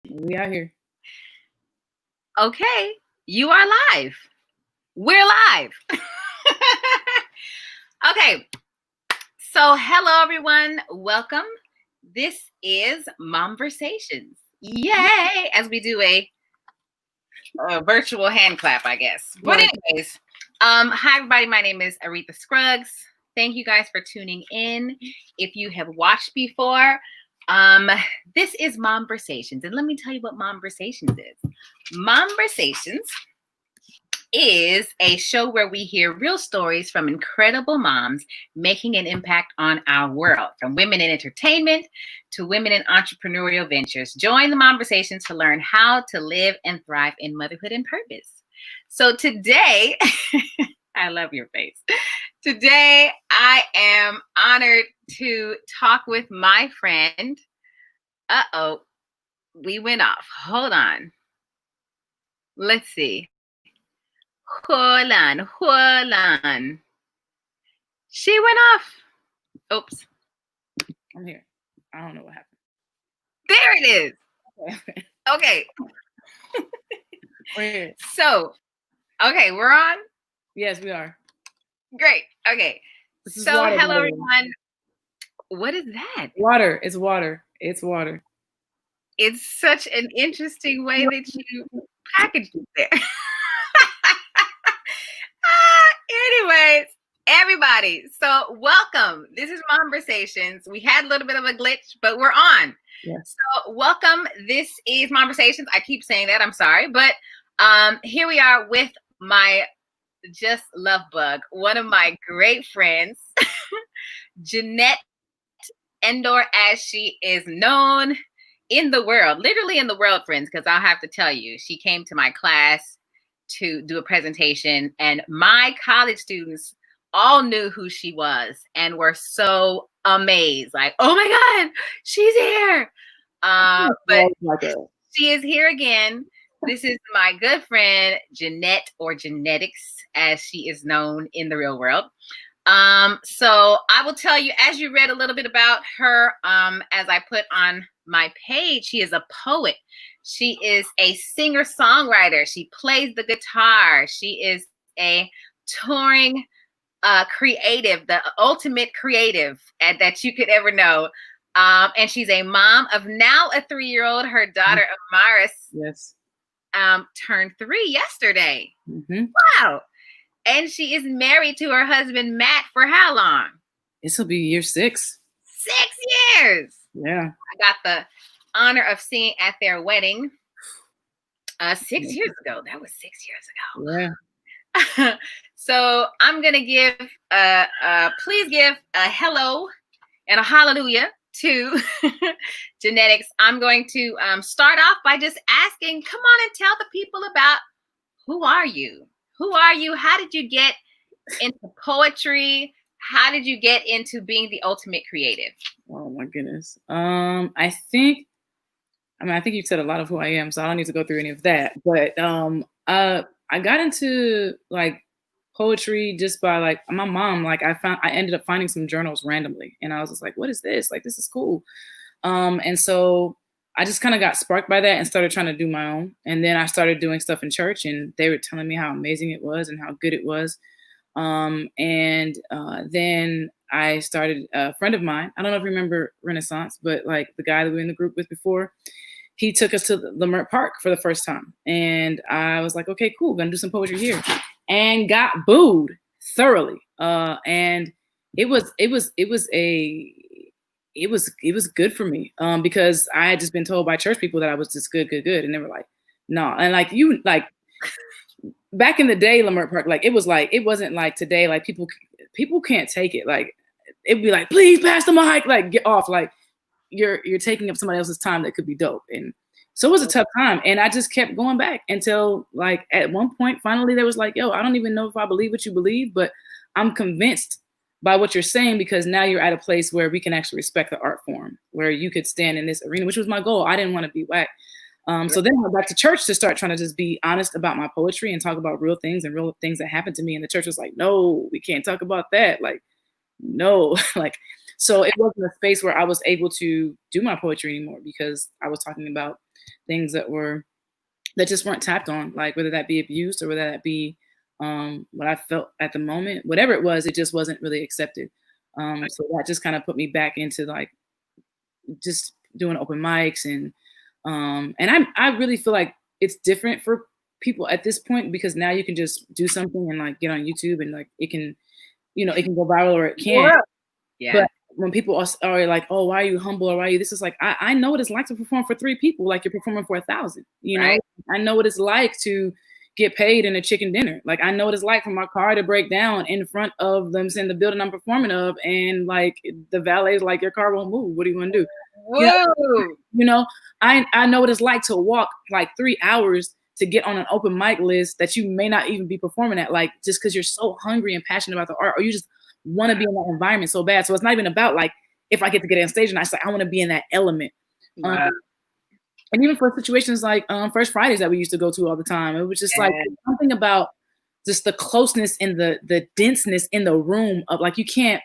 We out here. Okay, you are live. We're live. Okay, so hello everyone. Welcome. This is Momversations. Yay! As we do a virtual hand clap, I guess. But anyways, hi everybody. My name is Aretha Scruggs. Thank you guys for tuning in. If you have watched before, this is Momversations, and let me tell you what Momversations is. Momversations is a show where we hear real stories from incredible moms making an impact on our world, from women in entertainment to women in entrepreneurial ventures. Join the Momversations to learn how to live and thrive in motherhood and purpose. So today, I love your face. Today, I am honored to talk with my friend. Uh-oh, we went off. Hold on. Let's see. Hold on. She went off. Oops. I'm here. I don't know what happened. There it is. Okay. We're here. So, okay, we're on? Yes, we are. Great. Okay. So, hello, everyone. What is that? Water. It's water. It's water. It's such an interesting way that you packaged it there. Anyways, everybody, so welcome. This is Momversations. We had a little bit of a glitch, but we're on. Yes. So welcome. This is Momversations. I keep saying that. I'm sorry. But here we are with my just love bug, one of my great friends, Jannetikz, as she is known in the world, literally in the world, friends, because I'll have to tell you, she came to my class to do a presentation, and my college students all knew who she was and were so amazed, like, oh my God, she's here. But she is here again. This is my good friend, Jeanette, or Jannetikz, as she is known in the real world. So I will tell you, as you read a little bit about her, as I put on my page, she is a poet. She is a singer-songwriter. She plays the guitar. She is a touring creative, the ultimate creative that you could ever know. And she's a mom of now a 3-year-old. Her daughter, Amaris, yes, turned 3 yesterday. Mm-hmm. Wow. And she is married to her husband, Matt, for how long? This will be year 6. 6 years. Yeah. I got the honor of singing at their wedding 6 years ago. That was 6 years ago. Yeah. So I'm going to give, please give a hello and a hallelujah to Jannetikz. I'm going to start off by just asking, come on and tell the people about who are you? Who are you? How did you get into poetry? How did you get into being the ultimate creative? Oh my goodness. I think you've said a lot of who I am, so I don't need to go through any of that. But I got into like poetry just by like my mom. Like I ended up finding some journals randomly, and I was just like, what is this? Like, this is cool. And so I just kind of got sparked by that and started trying to do my own. And then I started doing stuff in church, and they were telling me how amazing it was and how good it was. Then I started, a friend of mine, I don't know if you remember Renaissance, but like the guy that we were in the group with before, he took us to Leimert Park for the first time. And I was like, okay, cool, gonna do some poetry here. And got booed thoroughly. And it was good for me, because I had just been told by church people that I was just good. And they were like, no. And like, you like, back in the day, Leimert Park, like, it wasn't like today, like people can't take it. Like, it'd be like, please pass the mic, like, get off. Like, you're taking up somebody else's time that could be dope. And so it was a tough time. And I just kept going back until like at one point, finally there was like, yo, I don't even know if I believe what you believe, but I'm convinced by what you're saying, because now you're at a place where we can actually respect the art form, where you could stand in this arena, which was my goal. I didn't want to be whack. So then I went back to church to start trying to just be honest about my poetry and talk about real things and real things that happened to me. And the church was like, no, we can't talk about that. Like, no, like, so it wasn't a space where I was able to do my poetry anymore, because I was talking about things that just weren't tapped on, like whether that be abuse or whether that be what I felt at the moment, whatever it was, it just wasn't really accepted. So that just kind of put me back into like just doing open mics and I really feel like it's different for people at this point because now you can just do something and like get on YouTube and like it can, it can go viral or it can't. Yeah. But when people are like, oh, why are you humble or why are you this? Is like, I know what it's like to perform for 3 people, like you're performing for 1,000. Right. I know what it's like to get paid in a chicken dinner. Like I know what it's like for my car to break down in front of them in the building I'm performing of, and like the valet's like, your car won't move. What are you gonna do? Whoa. I know what it's like to walk like 3 hours to get on an open mic list that you may not even be performing at, like just because you're so hungry and passionate about the art, or you just want to be in that environment so bad. So it's not even about like if I get to get on stage and I want to be in that element. Wow. And even for situations like First Fridays that we used to go to all the time, it was just like something about just the closeness and the denseness in the room of like you can't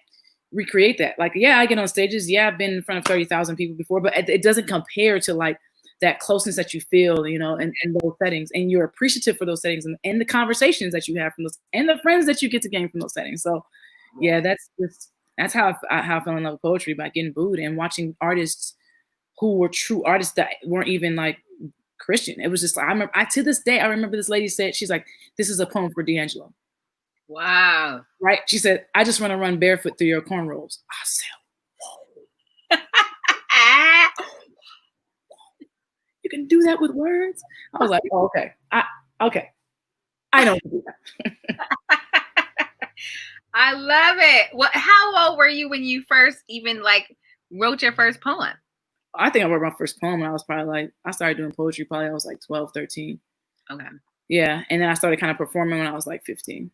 recreate that. Like, yeah, I get on stages. Yeah, I've been in front of 30,000 people before, but it doesn't compare to like that closeness that you feel, in those settings, and you're appreciative for those settings and the conversations that you have from those and the friends that you get to gain from those settings. So, yeah, that's how I fell in love with poetry, by getting booed and watching artists who were true artists that weren't even like Christian. It was just like, to this day, I remember this lady said, she's like, this is a poem for D'Angelo. Wow. Right? She said, I just want to run barefoot through your cornrows. I said, whoa. You can do that with words? I was like, oh, okay. Okay. I know how to do that. I love it. Well, how old were you when you first even like wrote your first poem? I think I wrote my first poem when I was probably like, I started doing poetry probably I was like 12, 13. Okay. Yeah. And then I started kind of performing when I was like 15.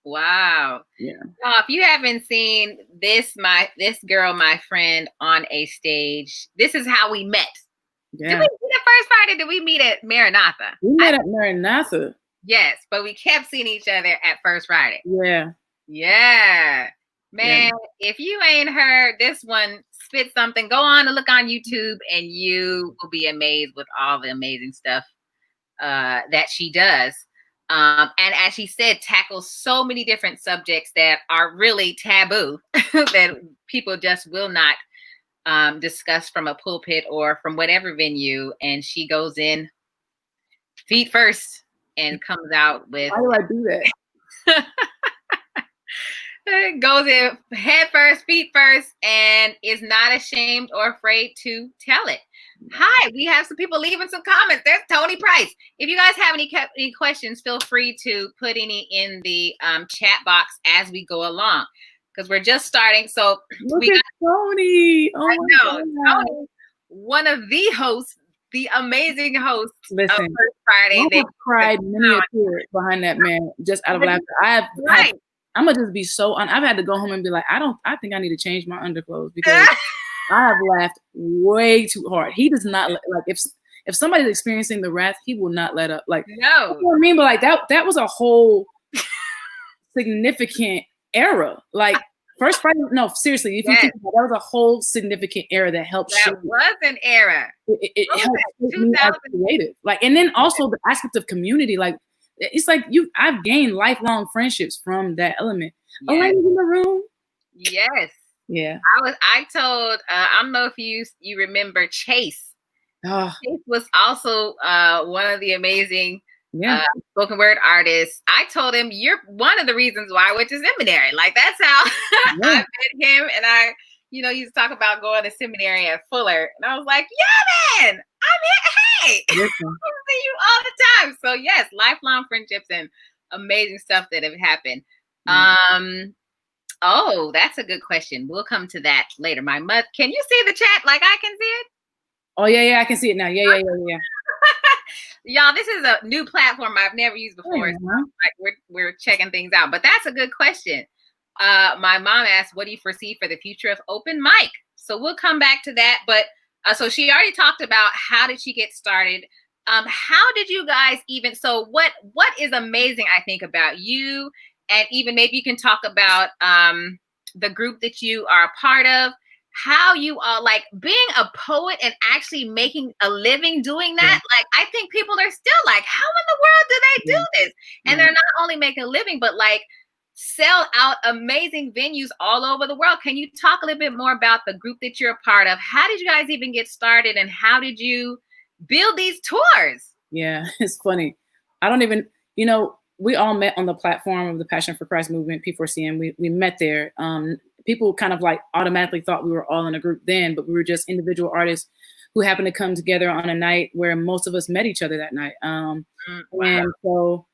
Wow. Yeah. If you haven't seen this girl, my friend, on a stage, this is how we met. Yeah. Did we meet at First Friday? Did we meet at Maranatha? We met at Maranatha. Yes, but we kept seeing each other at First Friday. Yeah. Yeah. Man, if you ain't heard this one spit something, go on and look on YouTube and you will be amazed with all the amazing stuff that she does. And as she said, tackles so many different subjects that are really taboo that people just will not discuss from a pulpit or from whatever venue. And she goes in feet first and comes out with. Why do I do that? Goes in head first, feet first, and is not ashamed or afraid to tell it. Hi, we have some people leaving some comments. There's Tony Price. If you guys have any questions, feel free to put any in the chat box as we go along, because we're just starting. So Look at Tony. Oh, I know, Tony, one of the hosts, the amazing host of First Friday. I cried many a tear behind that man just out of laughter. I'm gonna just be so. I've had to go home and be like, I think I need to change my underclothes because I have laughed way too hard. He does not like if somebody's experiencing the wrath, he will not let up. Like, no, you know what I mean? But like that was a whole significant era. Like First Friday, no, seriously, if you think about it, that was a whole significant era that helped. That was an era. It helped me as creative. Like, and then also the aspect of community, like. It's like I've gained lifelong friendships from that element. Yes. A lady in the room. Yes. Yeah. I told I don't know if you remember Chase. Oh. Chase was also one of the amazing spoken word artists. I told him, you're one of the reasons why I went to seminary. Like that's how I met him, and I used to talk about going to seminary at Fuller, and I was like, yeah, man, I'm here. Hey, I see you all the time. So yes, lifelong friendships and amazing stuff that have happened. Oh, that's a good question. We'll come to that later. My mother, can you see the chat like I can see it? Oh yeah, I can see it now. Yeah. Y'all, this is a new platform I've never used before. So like we're checking things out, but that's a good question. My mom asked, what do you foresee for the future of open mic? So we'll come back to that. But so she already talked about how did she get started. How did you guys even, so what is amazing, I think, about you, and even maybe you can talk about the group that you are a part of. how you are, like, being a poet and actually making a living doing that. Like, I think people are still like, how in the world do they do this? And they're not only making a living, but like sell out amazing venues all over the world. Can you talk a little bit more about the group that you're a part of? How did you guys even get started, and how did you build these tours? Yeah, it's funny. I don't even, we all met on the platform of the Passion for Christ movement, P4CM. We met there. People kind of like automatically thought we were all in a group then, but we were just individual artists who happened to come together on a night where most of us met each other that night. And so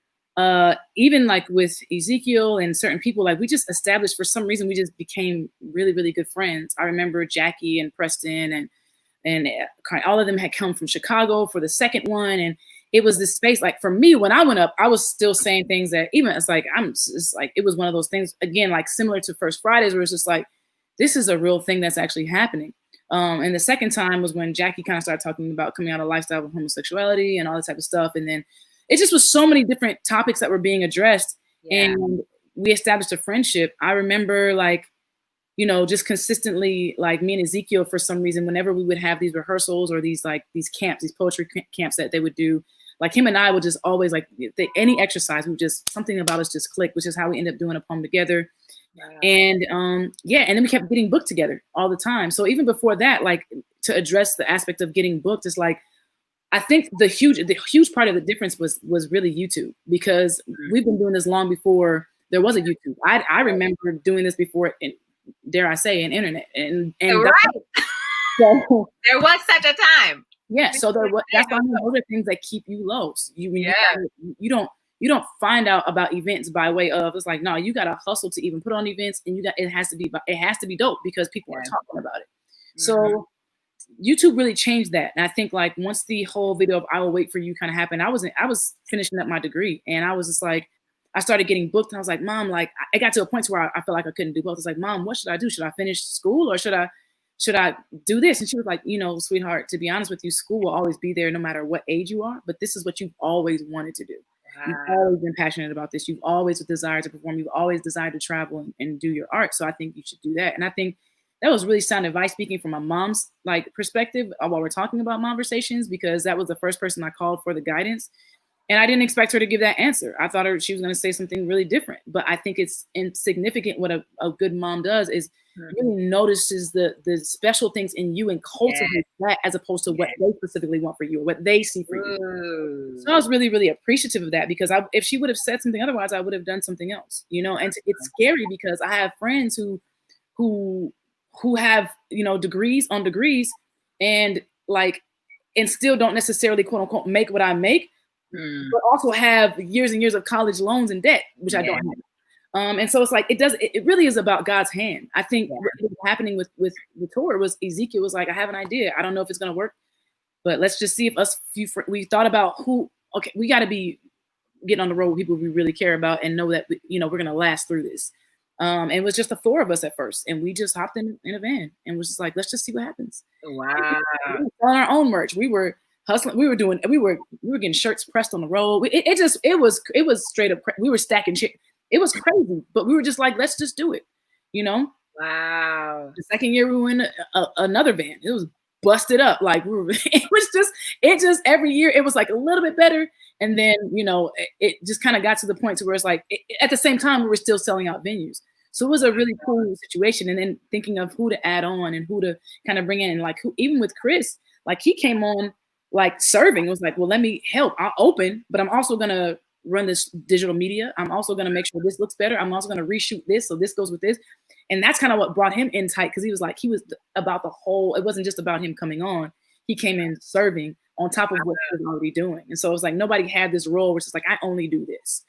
even like with Ezekiel and certain people, like we just established, for some reason, we just became really, really good friends. I remember Jackie and Preston and all of them had come from Chicago for the second one. And it was this space, like for me, when I went up, I was still saying things that even it's like, it was one of those things, again, like similar to First Fridays, where it's just like, this is a real thing that's actually happening. And the second time was when Jackie kind of started talking about coming out of lifestyle of homosexuality and all that type of stuff. And then it just was so many different topics that were being addressed. And we established a friendship. I remember like, just consistently, like me and Ezekiel, for some reason, whenever we would have these rehearsals or these camps, these poetry camps that they would do, like him and I would just always like any exercise, we just, something about us just clicked, which is how we ended up doing a poem together. And and then we kept getting booked together all the time. So even before that, like to address the aspect of getting booked, it's like, I think the huge part of the difference was really YouTube, because we've been doing this long before there was a YouTube. I remember doing this before, dare I say, an internet. And so, there was such a time. Yeah, so that's why those are things that keep you low. So you don't find out about events by way of, it's like, no, you gotta hustle to even put on events, and it has to be dope because people are talking about it. So YouTube really changed that. And I think like once the whole video of I Will Wait for You kind of happened, I was finishing up my degree, and I was just like, I started getting booked, and I was like, Mom, like I got to a point where I felt like I couldn't do both. I was like, Mom, what should I do? Should I finish school or should I do this? And she was like, sweetheart, to be honest with you, school will always be there no matter what age you are, but this is what you've always wanted to do. You've always been passionate about this. You've always desired to perform. You've always desired to travel and do your art. So I think you should do that. And I think that was really sound advice, speaking from my mom's like perspective while we're talking about Momversations, because that was the first person I called for the guidance. And I didn't expect her to give that answer. I thought she was going to say something really different. But I think it's insignificant. What a good mom does is really notices the special things in you and cultivate that, as opposed to what they specifically want for you or what they see for you. So I was really, really appreciative of that, because if she would have said something otherwise, I would have done something else. And it's scary because I have friends who have degrees on degrees and still don't necessarily quote unquote make what I make. But also have years and years of college loans and debt, which I don't have. And so it's like, it really is about God's hand. I think what was happening with the tour was Ezekiel was like, I have an idea. I don't know if it's going to work, but let's just see if we thought about we got to be getting on the road with people we really care about and know that, we're going to last through this. And it was just the four of us at first, and we just hopped in a van and was just like, let's just see what happens. Wow. On our own merch. We were hustling. We were getting shirts pressed on the road. It was straight up. We were stacking shit. It was crazy, but we were just like, let's just do it. Wow. The second year we went another van. It was busted up. Like it just every year it was like a little bit better. And then, it just kind of got to the point to where it's like, at the same time, we were still selling out venues. So it was a really cool situation. And then thinking of who to add on and who to kind of bring in, like even with Chris, like he came on like serving. It was like, well, let me help. I'll open, but I'm also going to run this digital media. I'm also going to make sure this looks better. I'm also going to reshoot this, so this goes with this. And that's kind of what brought him in tight, because he was about the whole, it wasn't just about him coming on. He came in serving on top of what he was already doing. And so it was like, nobody had this role where it's like, I only do this.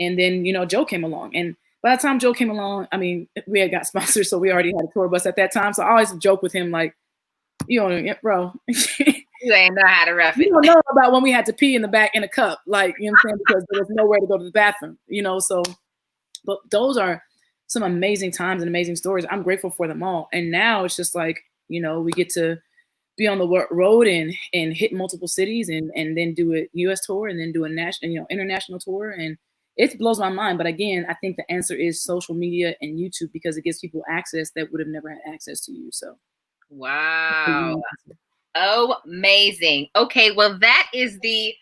And then, Joe came along. And by the time Joe came along, I mean, we had got sponsored, so we already had a tour bus at that time. So I always joke with him, like, bro. You ain't know how to rough it. You don't know about when we had to pee in the back in a cup, like, what I'm saying, because there was nowhere to go to the bathroom, so, but those are some amazing times and amazing stories. I'm grateful for them all. And now it's just like, we get to be on the road and hit multiple cities and then do a US tour and then do a national, international tour. And it blows my mind. But again, I think the answer is social media and YouTube, because it gives people access that would have never had access to you. So wow. Oh, amazing. Okay, well, that is the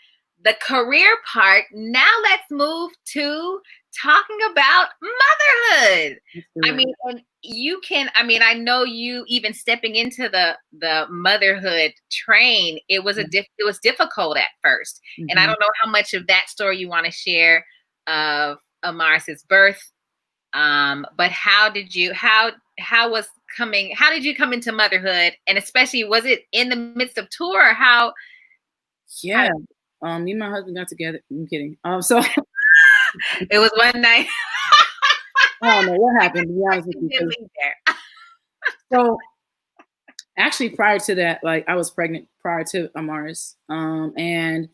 career part. Now let's move to talking about motherhood. I mean, and you can, I mean, I know you even stepping into the motherhood train, it was it was difficult at first. And I don't know how much of that story you want to share of Amaris's birth. But how did you come into motherhood, and especially was it in the midst of tour, or how? Yeah. Me and my husband got together. I'm kidding. So it was one night. I don't know what happened, to be honest with you. So actually, prior to that, like, I was pregnant prior to Amaris. And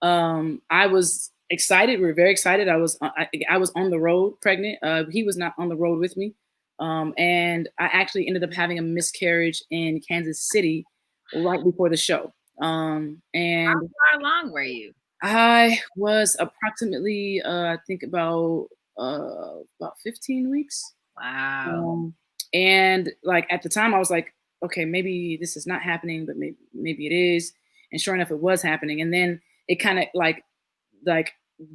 I was excited. We were very excited. I was on the road pregnant. He was not on the road with me. And I actually ended up having a miscarriage in Kansas City right before the show. And how far along were you? I was approximately, I think about 15 weeks. Wow. And like at the time, I was like, okay, maybe this is not happening, but maybe it is. And sure enough, it was happening. And then it kind of like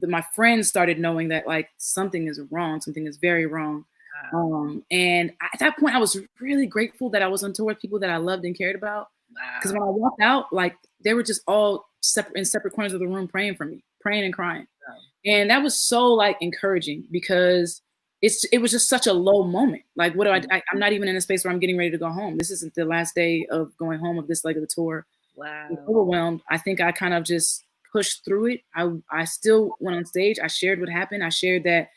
my friends started knowing that like something is wrong, something is very wrong. And at that point, I was really grateful that I was on tour with people that I loved and cared about. Because when I walked out, like they were just all in separate corners of the room praying for me, praying and crying. And that was so like encouraging, because it was just such a low moment. Like, what do I'm not even in a space where I'm getting ready to go home. This isn't the last day of going home of this leg of the tour. Wow. I was overwhelmed. I think I kind of just pushed through it. I still went on stage. I shared what happened. I shared that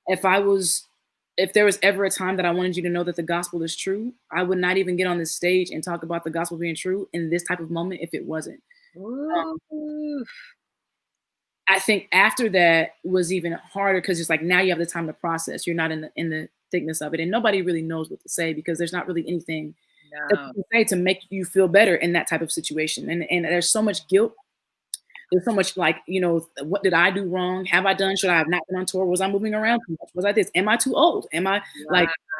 if there was ever a time that I wanted you to know that the gospel is true, I would not even get on this stage and talk about the gospel being true in this type of moment if it wasn't. I think after that was even harder, because it's like now you have the time to process. You're not in the thickness of it, and nobody really knows what to say, because there's not really anything that you can say to make you feel better in that type of situation. And there's so much guilt. There's so much like, what did I do wrong? Have I done? Should I have not been on tour? Was I moving around too much? Was I this? Am I too old? Am I am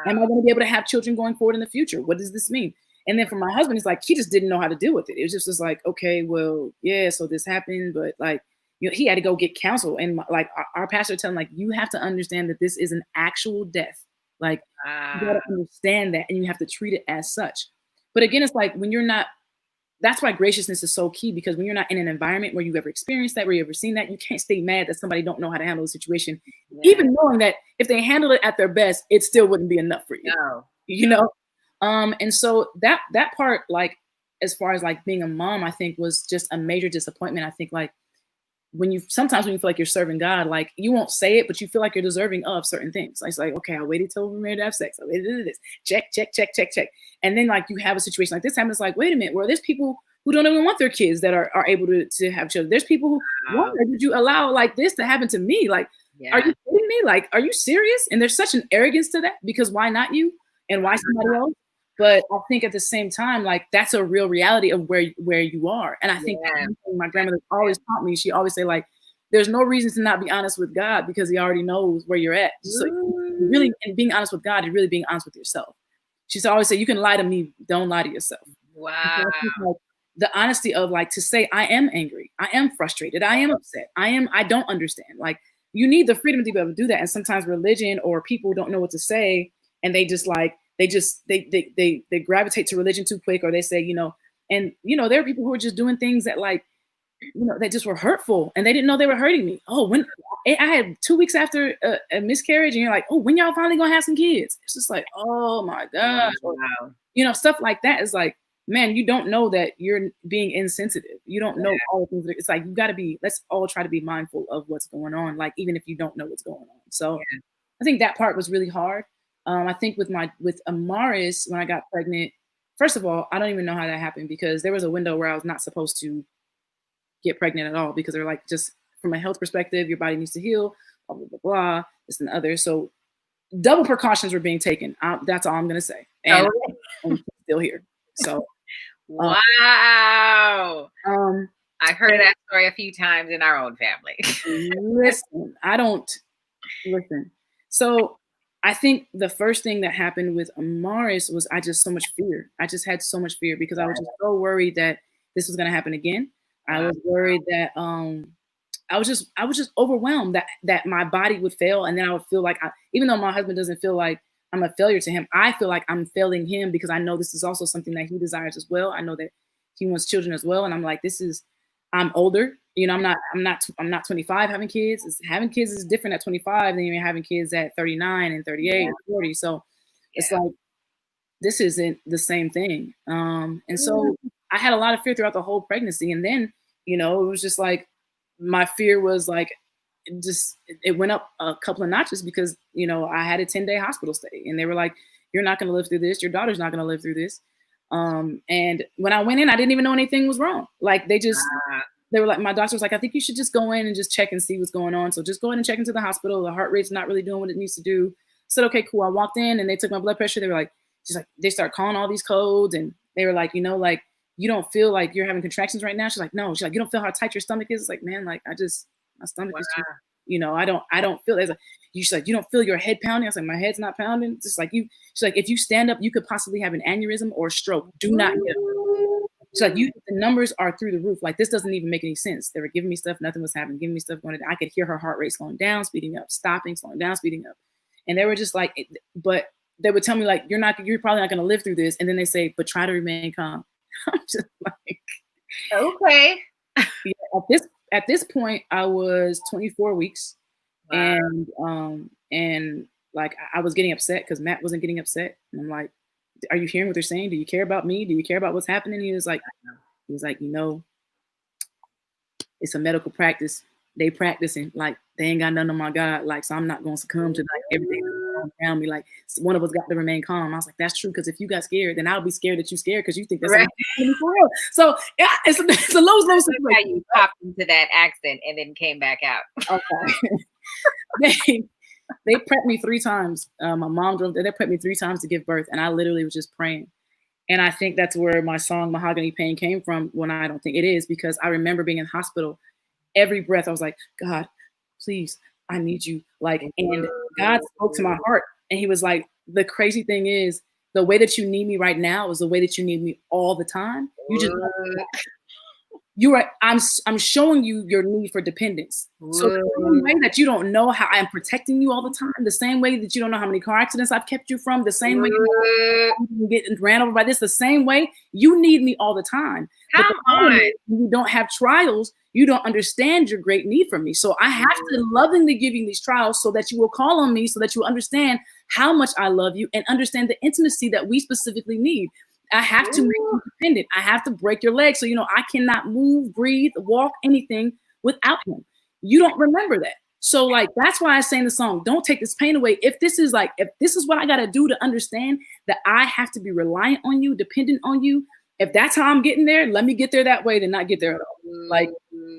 I going to be able to have children going forward in the future? What does this mean? And then for my husband, it's like, he just didn't know how to deal with it. It was just like, okay, well, yeah, so this happened, but like, he had to go get counsel. And like our pastor telling, like, you have to understand that this is an actual death. Like, you got to understand that, and you have to treat it as such. But again, it's like when you're not, that's why graciousness is so key, because when you're not in an environment where you've ever experienced that, where you've ever seen that, you can't stay mad that somebody don't know how to handle the situation, even knowing that if they handle it at their best, it still wouldn't be enough for you. And so that part, like, as far as like being a mom, I think was just a major disappointment. I think like sometimes when you feel like you're serving God, like you won't say it, but you feel like you're deserving of certain things. Like, it's like, okay, I waited till we're ready to have sex. I waited to do this. Check. And then like you have a situation like this happens, like, wait a minute, well, there's people who don't even want their kids that are able to have children. There's people who wonder, did you allow like this to happen to me? Like, are you kidding me? Like, are you serious? And there's such an arrogance to that, because why not you? And why somebody else? But I think at the same time, like, that's a real reality of where you are. And I think my grandmother always taught me, she always say, like, there's no reason to not be honest with God, because he already knows where you're at. So really, and being honest with God is really being honest with yourself. She always say, you can lie to me, don't lie to yourself. Wow. So like, the honesty of like, to say, I am angry, I am frustrated, I am upset, I don't understand. Like, you need the freedom to be able to do that. And sometimes religion or people don't know what to say, and they just like, they gravitate to religion too quick, or they say, and there are people who are just doing things that like, that just were hurtful, and they didn't know they were hurting me. Oh, when I had 2 weeks after a miscarriage, and you're like, oh, when y'all finally gonna have some kids? It's just like, oh my gosh. Wow. Stuff like that is like, man, you don't know that you're being insensitive. You don't know all the things. It's like, let's all try to be mindful of what's going on, like, even if you don't know what's going on. So I think that part was really hard. I think with Amaris, when I got pregnant, first of all, I don't even know how that happened, because there was a window where I was not supposed to get pregnant at all, because they're like, just from a health perspective, your body needs to heal, blah, blah, blah, blah, this and the other. So double precautions were being taken. That's all I'm going to say. And I'm still here. So. Wow. I heard that story a few times in our own family. Listen. So I think the first thing that happened with Amaris was I just so much fear. I just had so much fear because I was just so worried that this was going to happen again. I was worried that I was just overwhelmed that my body would fail, and then I would feel like even though my husband doesn't feel like I'm a failure to him, I feel like I'm failing him because I know this is also something that he desires as well. I know that he wants children as well, and I'm like, I'm older. You know, I'm not 25 having kids. Having kids is different at 25 than you're having kids at 39 and 38 and 40. So it's like, this isn't the same thing. And so I had a lot of fear throughout the whole pregnancy. And then, you know, it was just like, my fear was like, it went up a couple of notches because, you know, I had a 10-day hospital stay and they were like, you're not going to live through this. Your daughter's not going to live through this. And when I went in, I didn't even know anything was wrong. Like they were like, my doctor was like, I think you should just go in and just check and see what's going on. So just go in and check into the hospital. The heart rate's not really doing what it needs to do. I said, okay, cool. I walked in and they took my blood pressure. They were like, they start calling all these codes. And they were like, you know, like, you don't feel like you're having contractions right now. She's like, no. She's like, you don't feel how tight your stomach is. It's like, man, like my stomach is just, you know, I don't feel it. Like, she's like, you don't feel your head pounding. I was like, my head's not pounding. It's just like she's like, if you stand up, you could possibly have an aneurysm or a stroke. Do not get up. She's like, the numbers are through the roof. Like, this doesn't even make any sense. They were giving me stuff. Nothing was happening. Giving me stuff going. I could hear her heart rate slowing down, speeding up, stopping, slowing down, speeding up. And they were just like, but they would tell me like, you're probably not going to live through this. And then they say, but try to remain calm. I'm just like, okay. Yeah, at this point, I was 24 weeks, and like I was getting upset because Matt wasn't getting upset, and I'm like, are you hearing what they're saying? Do you care about me? Do you care about what's happening? He was like, you know, it's a medical practice. They practicing, like they ain't got nothing on my God, like, so I'm not gonna succumb to like everything that's around me. Like, one of us got to remain calm. I was like, that's true, because if you got scared, then I'll be scared that you scared because you think that's right. For real. So yeah, it's a low situation. How you popped into that accent and then came back out. Okay. They prepped me 3 times. My mom drove there. They prepped me 3 times to give birth, and I literally was just praying. And I think that's where my song Mahogany Pain came from, when I don't think it is, because I remember being in hospital. Every breath, I was like, God, please, I need you. Like, and God spoke to my heart. And he was like, the crazy thing is, the way that you need me right now is the way that you need me all the time. I'm showing you your need for dependence. So the same way that you don't know how I'm protecting you all the time, the same way that you don't know how many car accidents I've kept you from, the same way you get ran over by this, the same way you need me all the time. But when you don't have trials, you don't understand your great need for me. So I have to lovingly give you these trials so that you will call on me, so that you will understand how much I love you and understand the intimacy that we specifically need. I have to make you dependent. I have to break your legs. So, you know, I cannot move, breathe, walk, anything without him. You don't remember that. So like, that's why I sang the song, don't take this pain away. If this is what I got to do to understand that I have to be reliant on you, dependent on you, if that's how I'm getting there, let me get there that way, then not get there at all. Like,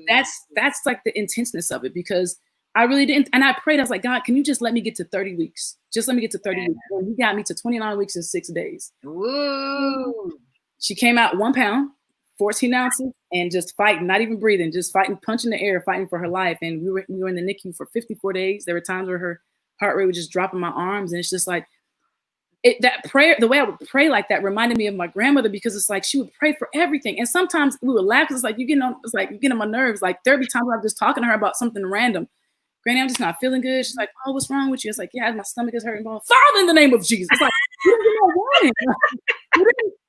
that's like the intenseness of it, because I really didn't. And I prayed, I was like, God, can you just let me get to 30 weeks? Just let me get to 30 weeks. And he got me to 29 weeks and 6 days. Woo. She came out 1 pound, 14 ounces, and just fighting, not even breathing, just fighting, punching the air, fighting for her life. And we were in the NICU for 54 days. There were times where her heart rate would just drop in my arms. And it's just like, that prayer, the way I would pray like that reminded me of my grandmother, because it's like she would pray for everything. And sometimes we would laugh, because it's like, you get on my nerves. Like, there'd be times where I'm just talking to her about something random. Granny, I'm just not feeling good. She's like, oh, what's wrong with you? It's like, yeah, my stomach is hurting. Father, in the name of Jesus. It's like,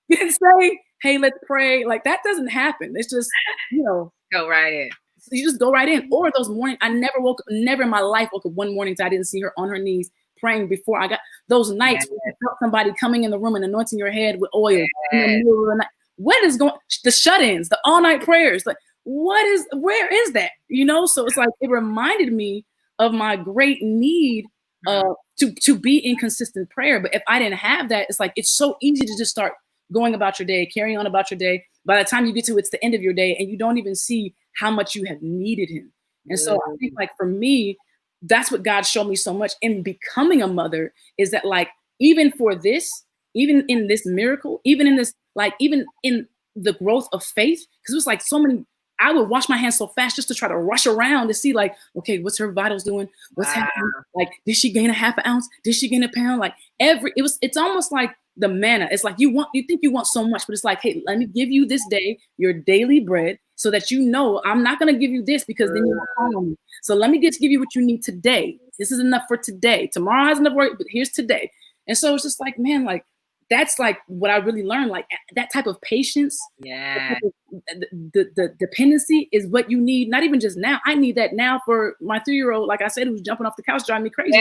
you didn't say, hey, let's pray. Like, that doesn't happen. It's just, you know. Go right in. You just go right in. Or those mornings, I never in my life woke up one morning till I didn't see her on her knees praying before I got those nights where you felt somebody coming in the room and anointing your head with oil in the middle of the night. What is going, the shut-ins, the all-night prayers, like, where is that? You know, so it's like, it reminded me of my great need to be in consistent prayer. But if I didn't have that, it's like, it's so easy to just start going about your day, carrying on about your day. By the time you get to it's the end of your day, and you don't even see how much you have needed him. And so I think, like, for me, that's what God showed me so much in becoming a mother, is that, like, even for this, even in this miracle, even in this, like, even in the growth of faith, because it was like so many I would wash my hands so fast just to try to rush around to see like, okay, what's her vitals doing? What's happening? Like, did she gain a half an ounce? Did she gain a pound? Like it's almost like the manna. It's like you think you want so much, but it's like, hey, let me give you this day, your daily bread, so that you know I'm not gonna give you this because then you won't call on me. So let me give you what you need today. This is enough for today. Tomorrow has enough work, but here's today. And so it's just like, man, like that's like what I really learned. Like that type of patience, the dependency is what you need. Not even just now. I need that now for my 3-year-old. Like I said, who's jumping off the couch, driving me crazy.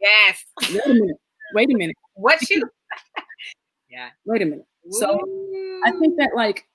Yes. Wait a minute. What you? Yeah. Wait a minute. So I think that like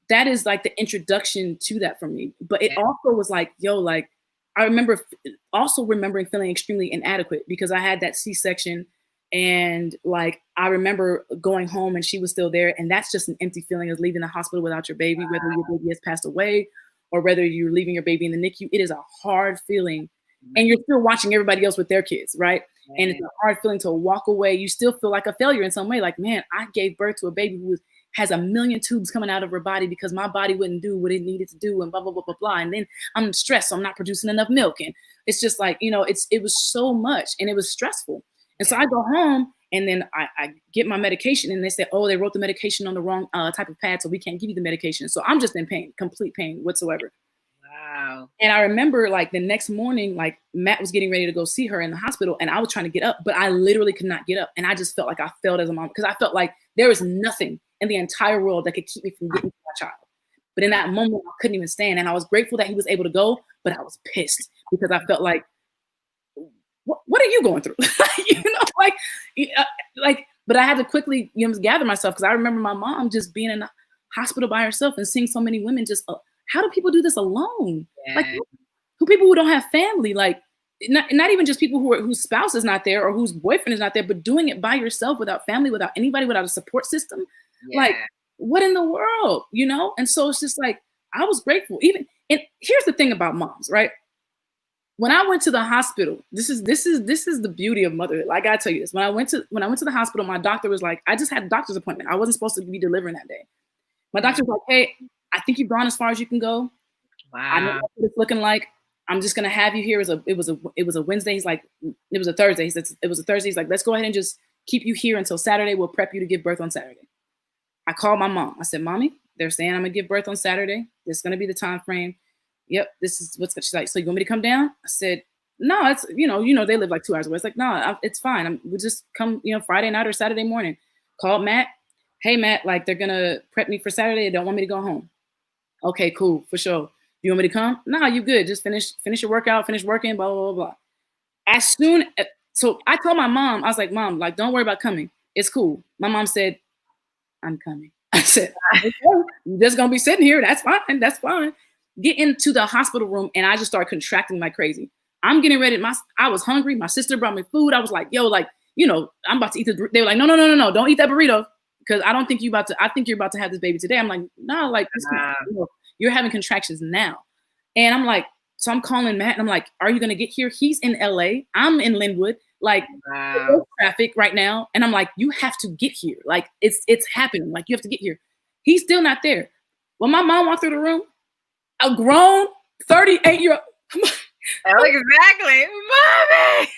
that is like the introduction to that for me. But it also was like, yo, like I remember also remembering feeling extremely inadequate because I had that C-section. And like, I remember going home and she was still there. And that's just an empty feeling of leaving the hospital without your baby, whether your baby has passed away or whether you're leaving your baby in the NICU. It is a hard feeling. And you're still watching everybody else with their kids, right? And it's a hard feeling to walk away. You still feel like a failure in some way. Like, man, I gave birth to a baby who has a million tubes coming out of her body because my body wouldn't do what it needed to do and blah, blah, blah, blah, blah. And then I'm stressed, so I'm not producing enough milk. And it's just like, you know, it was so much and it was stressful. And so I go home and then I get my medication and they say, oh, they wrote the medication on the wrong type of pad, so we can't give you the medication. So I'm just in pain, complete pain whatsoever. Wow. And I remember like the next morning, like Matt was getting ready to go see her in the hospital and I was trying to get up, but I literally could not get up. And I just felt like I failed as a mom because I felt like there was nothing in the entire world that could keep me from getting to my child. But in that moment, I couldn't even stand. And I was grateful that he was able to go, but I was pissed because I felt like, what are you going through? You know, like, but I had to quickly, you know, gather myself because I remember my mom just being in the hospital by herself and seeing so many women just, how do people do this alone? Like, who people who don't have family, like, not even just people whose spouse is not there or whose boyfriend is not there, but doing it by yourself without family, without anybody, without a support system. Like, what in the world, you know? And so it's just like, I was grateful. And here's the thing about moms, right? When I went to the hospital, this is the beauty of motherhood. Like, I gotta tell you this. When I went to the hospital, my doctor was like, I just had a doctor's appointment. I wasn't supposed to be delivering that day. My doctor was like, hey, I think you've gone as far as you can go. Wow. I know what it's looking like. I'm just gonna have you here. It was a Wednesday. He's like, it was a Thursday. He said it was a Thursday. He's like, let's go ahead and just keep you here until Saturday. We'll prep you to give birth on Saturday. I called my mom. I said, Mommy, they're saying I'm gonna give birth on Saturday. This is gonna be the time frame. Yep, this is what's she's like. So you want me to come down? I said, no, it's you know they live like 2 hours away. It's like, no, it's fine. We'll just come, Friday night or Saturday morning. Called Matt. Hey Matt, like they're gonna prep me for Saturday. They don't want me to go home. Okay, cool, for sure. You want me to come? No, you good. Just finish your workout, finish working, blah, blah, blah, blah. So I told my mom, I was like, Mom, like, don't worry about coming. It's cool. My mom said, I'm coming. I said, okay, you're just gonna be sitting here. That's fine. That's fine. Get into the hospital room and I just started contracting like crazy. I'm getting ready. I was hungry. My sister brought me food. I was like, yo, like, I'm about to eat this. They were like, no, don't eat that burrito. Because I think you're about to have this baby today. I'm like, no, like, you're having contractions now. And I'm like, so I'm calling Matt and I'm like, are you going to get here? He's in LA. I'm in Linwood. Like, there's traffic right now. And I'm like, you have to get here. Like, it's happening. Like, you have to get here. He's still not there. When my mom walked through the room, a grown 38-year-old. Oh, exactly. Mommy!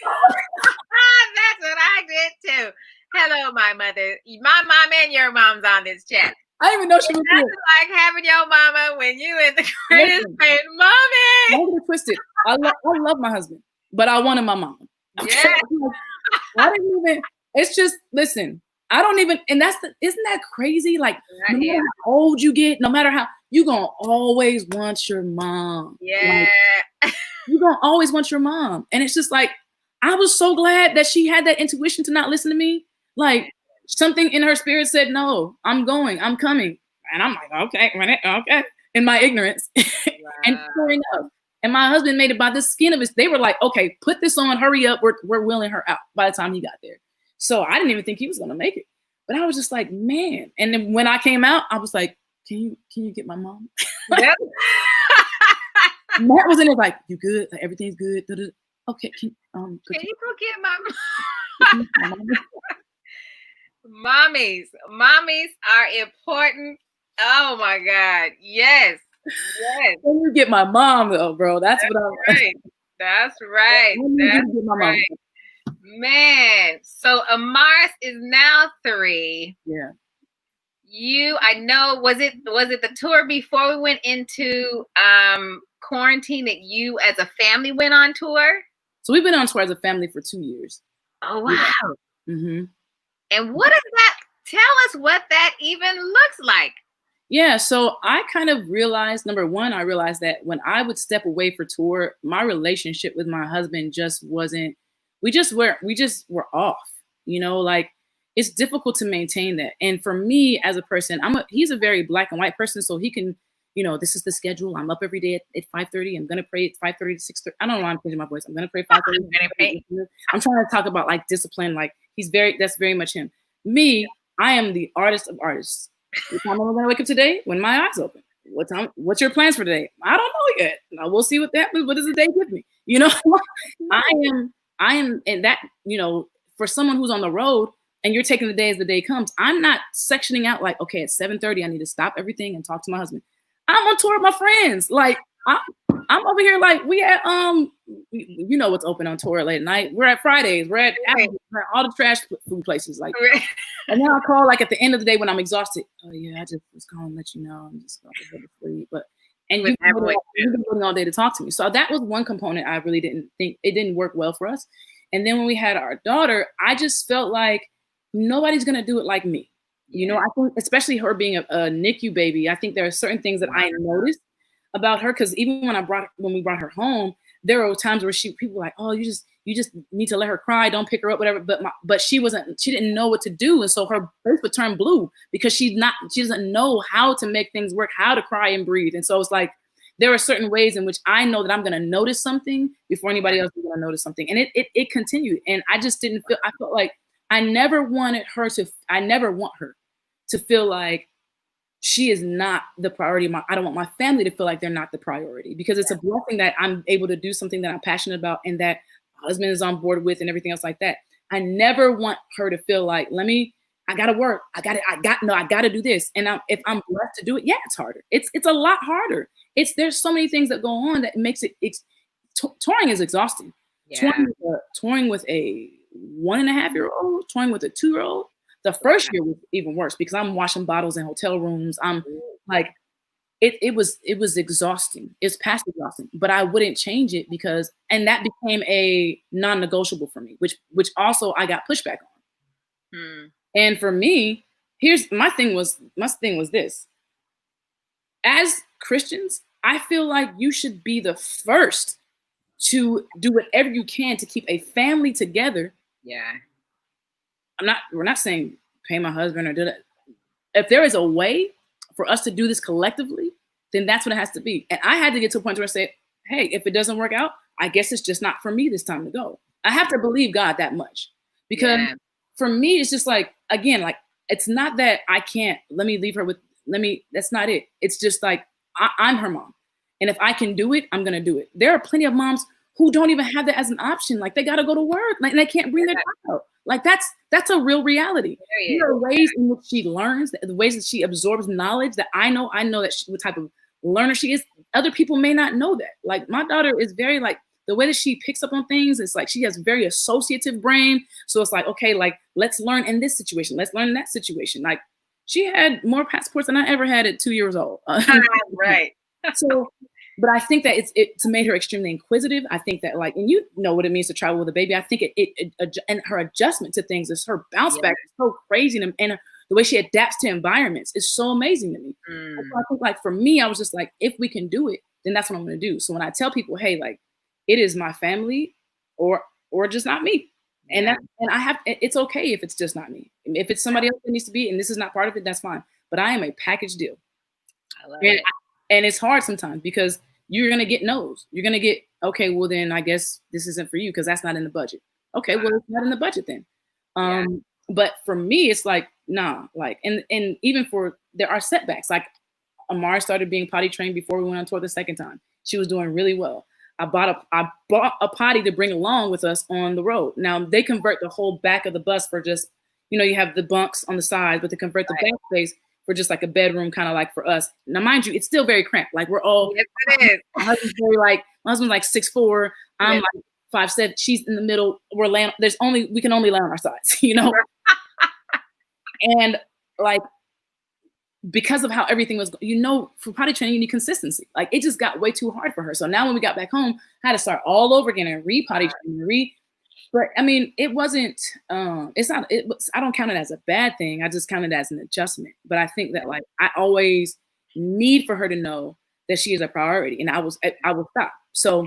That's what I did too. Hello, my mother. My mom and your mom's on this chat. I didn't even know she was here. Like having your mama when you in the greatest pain. Mommy! Don't get it twisted. I love my husband, but I wanted my mom. Okay? Yeah. I didn't even, it's just, listen, I don't even, and isn't that crazy? Like, no matter how old you get, no matter how, you're going to always want your mom. Yeah. Like, you're going to always want your mom. And it's just like, I was so glad that she had that intuition to not listen to me. Like, something in her spirit said, no, I'm coming. And I'm like, okay. In my ignorance. Wow. And sure enough, and my husband made it by the skin of his, they were like, okay, put this on, hurry up. We're wheeling her out by the time he got there. So I didn't even think he was going to make it. But I was just like, man. And then when I came out, I was like, can you get my mom? Yep. Matt was in it like, you good? Like, everything's good. Okay. Can you go get my mom? Mommies are important. Oh my God. Yes. Yes. Let me get my mom though, bro. That's what I'm. Right. That's right. Let me get my mom. Man. So Amaris is now 3. Yeah. I know, was it the tour before we went into quarantine that you as a family went on tour? So we've been on tour as a family for 2 years. Oh wow. Yeah. Mm-hmm. And what is that? Tell us what that even looks like. Yeah, so I kind of realized, number one, I realized that when I would step away for tour, my relationship with my husband just wasn't, we just were off, like it's difficult to maintain that. And for me as a person, he's a very black and white person, so he can, this is the schedule. I'm up every day at 5:30. I'm going to pray at 5:30 to 6:30. I don't know why I'm changing my voice. I'm going to pray 5:30. I'm trying to talk about like discipline. Like that's very much him. Me, I am the artist of artists. What time am I gonna wake up today? When my eyes open. What time? What's your plans for today? I don't know yet. Now we'll see what happens. What does the day give me? I am, and that, for someone who's on the road and you're taking the day as the day comes, I'm not sectioning out like, okay, at 7:30, I need to stop everything and talk to my husband. I'm on tour with my friends. Like I'm over here like we at what's open on tour late at night. We're at Fridays. We're at all the trash food places. Like, and then I call like at the end of the day when I'm exhausted. Oh yeah, I just was calling to let you know I'm just about to go to sleep. And you've been waiting all day to talk to me. So that was one component I really didn't think it didn't work well for us. And then when we had our daughter, I just felt like nobody's gonna do it like me. I think especially her being a NICU baby, I think there are certain things that I noticed about her, because even when we brought her home, there were times where people were like, oh, you just need to let her cry, don't pick her up, whatever. But she didn't know what to do, and so her face would turn blue because she doesn't know how to make things work, how to cry and breathe. And so it's like there are certain ways in which I know that I'm going to notice something before anybody else is going to notice something, and it continued. And I just didn't feel. I felt like I never want her to feel like she is not the priority. I don't want my family to feel like they're not the priority, because it's a blessing that I'm able to do something that I'm passionate about and that my husband is on board with and everything else like that. I never want her to feel like, I gotta work. I gotta do this. And if I'm blessed to do it, yeah, it's harder. It's a lot harder. There's so many things that go on that makes touring is exhausting. Yeah. Touring with a 1.5-year-old, touring with a 2-year-old. The first year was even worse because I'm washing bottles in hotel rooms. I'm like, it was exhausting. It's past exhausting, but I wouldn't change it and that became a non-negotiable for me, which also I got pushback on. And for me, my thing was this: as Christians, I feel like you should be the first to do whatever you can to keep a family together. Yeah. We're not saying pay my husband or do that. If there is a way for us to do this collectively, then that's what it has to be. And I had to get to a point where I say, hey, if it doesn't work out, I guess it's just not for me this time to go. I have to believe God that much, because for me, it's just like, again, like, it's not that I can't, that's not it. It's just like, I'm her mom. And if I can do it, I'm going to do it. There are plenty of moms who don't even have that as an option. Like, they got to go to work, like, and they can't bring their child. Like, that's a real reality. There are ways in which she learns, the ways that she absorbs knowledge that I know that what type of learner she is. Other people may not know that. Like, my daughter is very, like, the way that she picks up on things, it's like she has very associative brain. So it's like, okay, like, let's learn in this situation. Let's learn in that situation. Like, she had more passports than I ever had at 2 years old. Right. So, but I think that it's made her extremely inquisitive. I think that, like, and you know what it means to travel with a baby. I think and her adjustment to things, is her bounce back is so crazy, and the way she adapts to environments is so amazing to me. So I think, like, for me, I was just like, if we can do it, then that's what I'm going to do. So when I tell people, hey, like, it is my family or just not me. And it's okay if it's just not me. If it's somebody else that needs to be, and this is not part of it, that's fine. But I am a package deal. I love it. And it's hard sometimes because you're going to get no's. You're going to get, okay, well, then I guess this isn't for you because that's not in the budget. Okay, well, it's not in the budget then. But for me, it's like, nah, like, and even there are setbacks. Like, Amara started being potty trained before we went on tour the second time. She was doing really well. I bought a potty to bring along with us on the road. Now, they convert the whole back of the bus for just, you have the bunks on the side, but to convert the back space for just like a bedroom, kind of like for us. Now, mind you, it's still very cramped. Like we're all, Yes, it is. my husband's like 6'4", I'm Yes. like 5'7", she's in the middle. We're laying, we can only lay on our sides, and like, because of how everything was, for potty training, you need consistency. Like it just got way too hard for her. So now when we got back home, I had to start all over again and re-potty training, but I mean, it wasn't, I don't count it as a bad thing. I just count it as an adjustment. But I think that like, I always need for her to know that she is a priority, and I will stop. So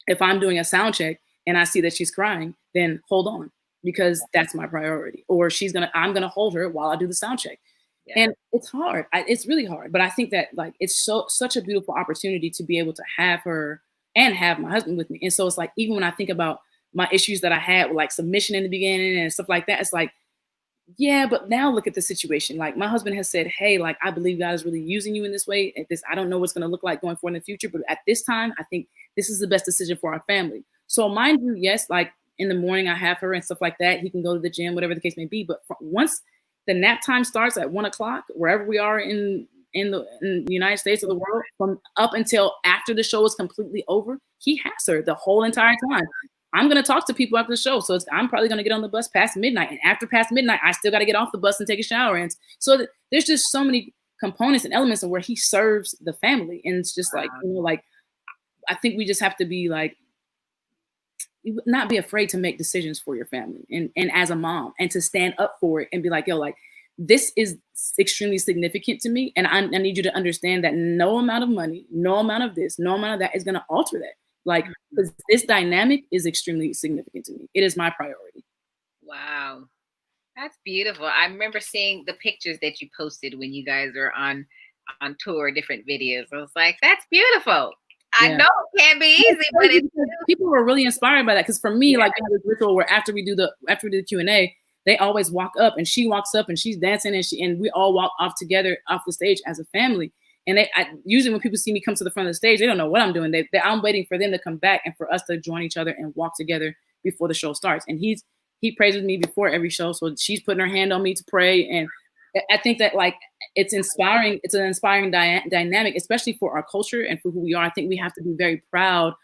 if I'm doing a sound check and I see that she's crying, then hold on, because that's my priority. Or I'm going to hold her while I do the sound check. Yeah. And it's hard. It's really hard. But I think that like, it's such a beautiful opportunity to be able to have her and have my husband with me. And so it's like, even when I think about my issues that I had with like submission in the beginning and stuff like that, it's like, yeah, but now look at the situation. Like my husband has said, hey, like, I believe God is really using you in this way. I don't know what's going to look like going forward in the future, but at this time, I think this is the best decision for our family. So mind you, yes, like in the morning I have her and stuff like that. He can go to the gym, whatever the case may be. But once the nap time starts at 1 o'clock, wherever we are in the United States or the world, from up until after the show is completely over, he has her the whole entire time. I'm going to talk to people after the show. So I'm probably going to get on the bus past midnight. And after past midnight, I still got to get off the bus and take a shower. And so there's just so many components and elements of where he serves the family. And it's just like, like, I think we just have to be like, not be afraid to make decisions for your family and as a mom, and to stand up for it and be like, yo, like, this is extremely significant to me. And I need you to understand that no amount of money, no amount of this, no amount of that is going to alter that. Like, because this dynamic is extremely significant to me. It is my priority. Wow. That's beautiful. I remember seeing the pictures that you posted when you guys were on tour, different videos. I was like, that's beautiful. Yeah. I know it can't be easy, but people were really inspired by that. Because for me, like, this ritual where after we do the Q&A, they always walk up, and she walks up and she's dancing, and we all walk off together off the stage as a family. And usually when people see me come to the front of the stage, they don't know what I'm doing. I'm waiting for them to come back and for us to join each other and walk together before the show starts. And he prays with me before every show. So she's putting her hand on me to pray. And I think that like, it's inspiring. It's an inspiring dynamic, especially for our culture and for who we are. I think we have to be very proud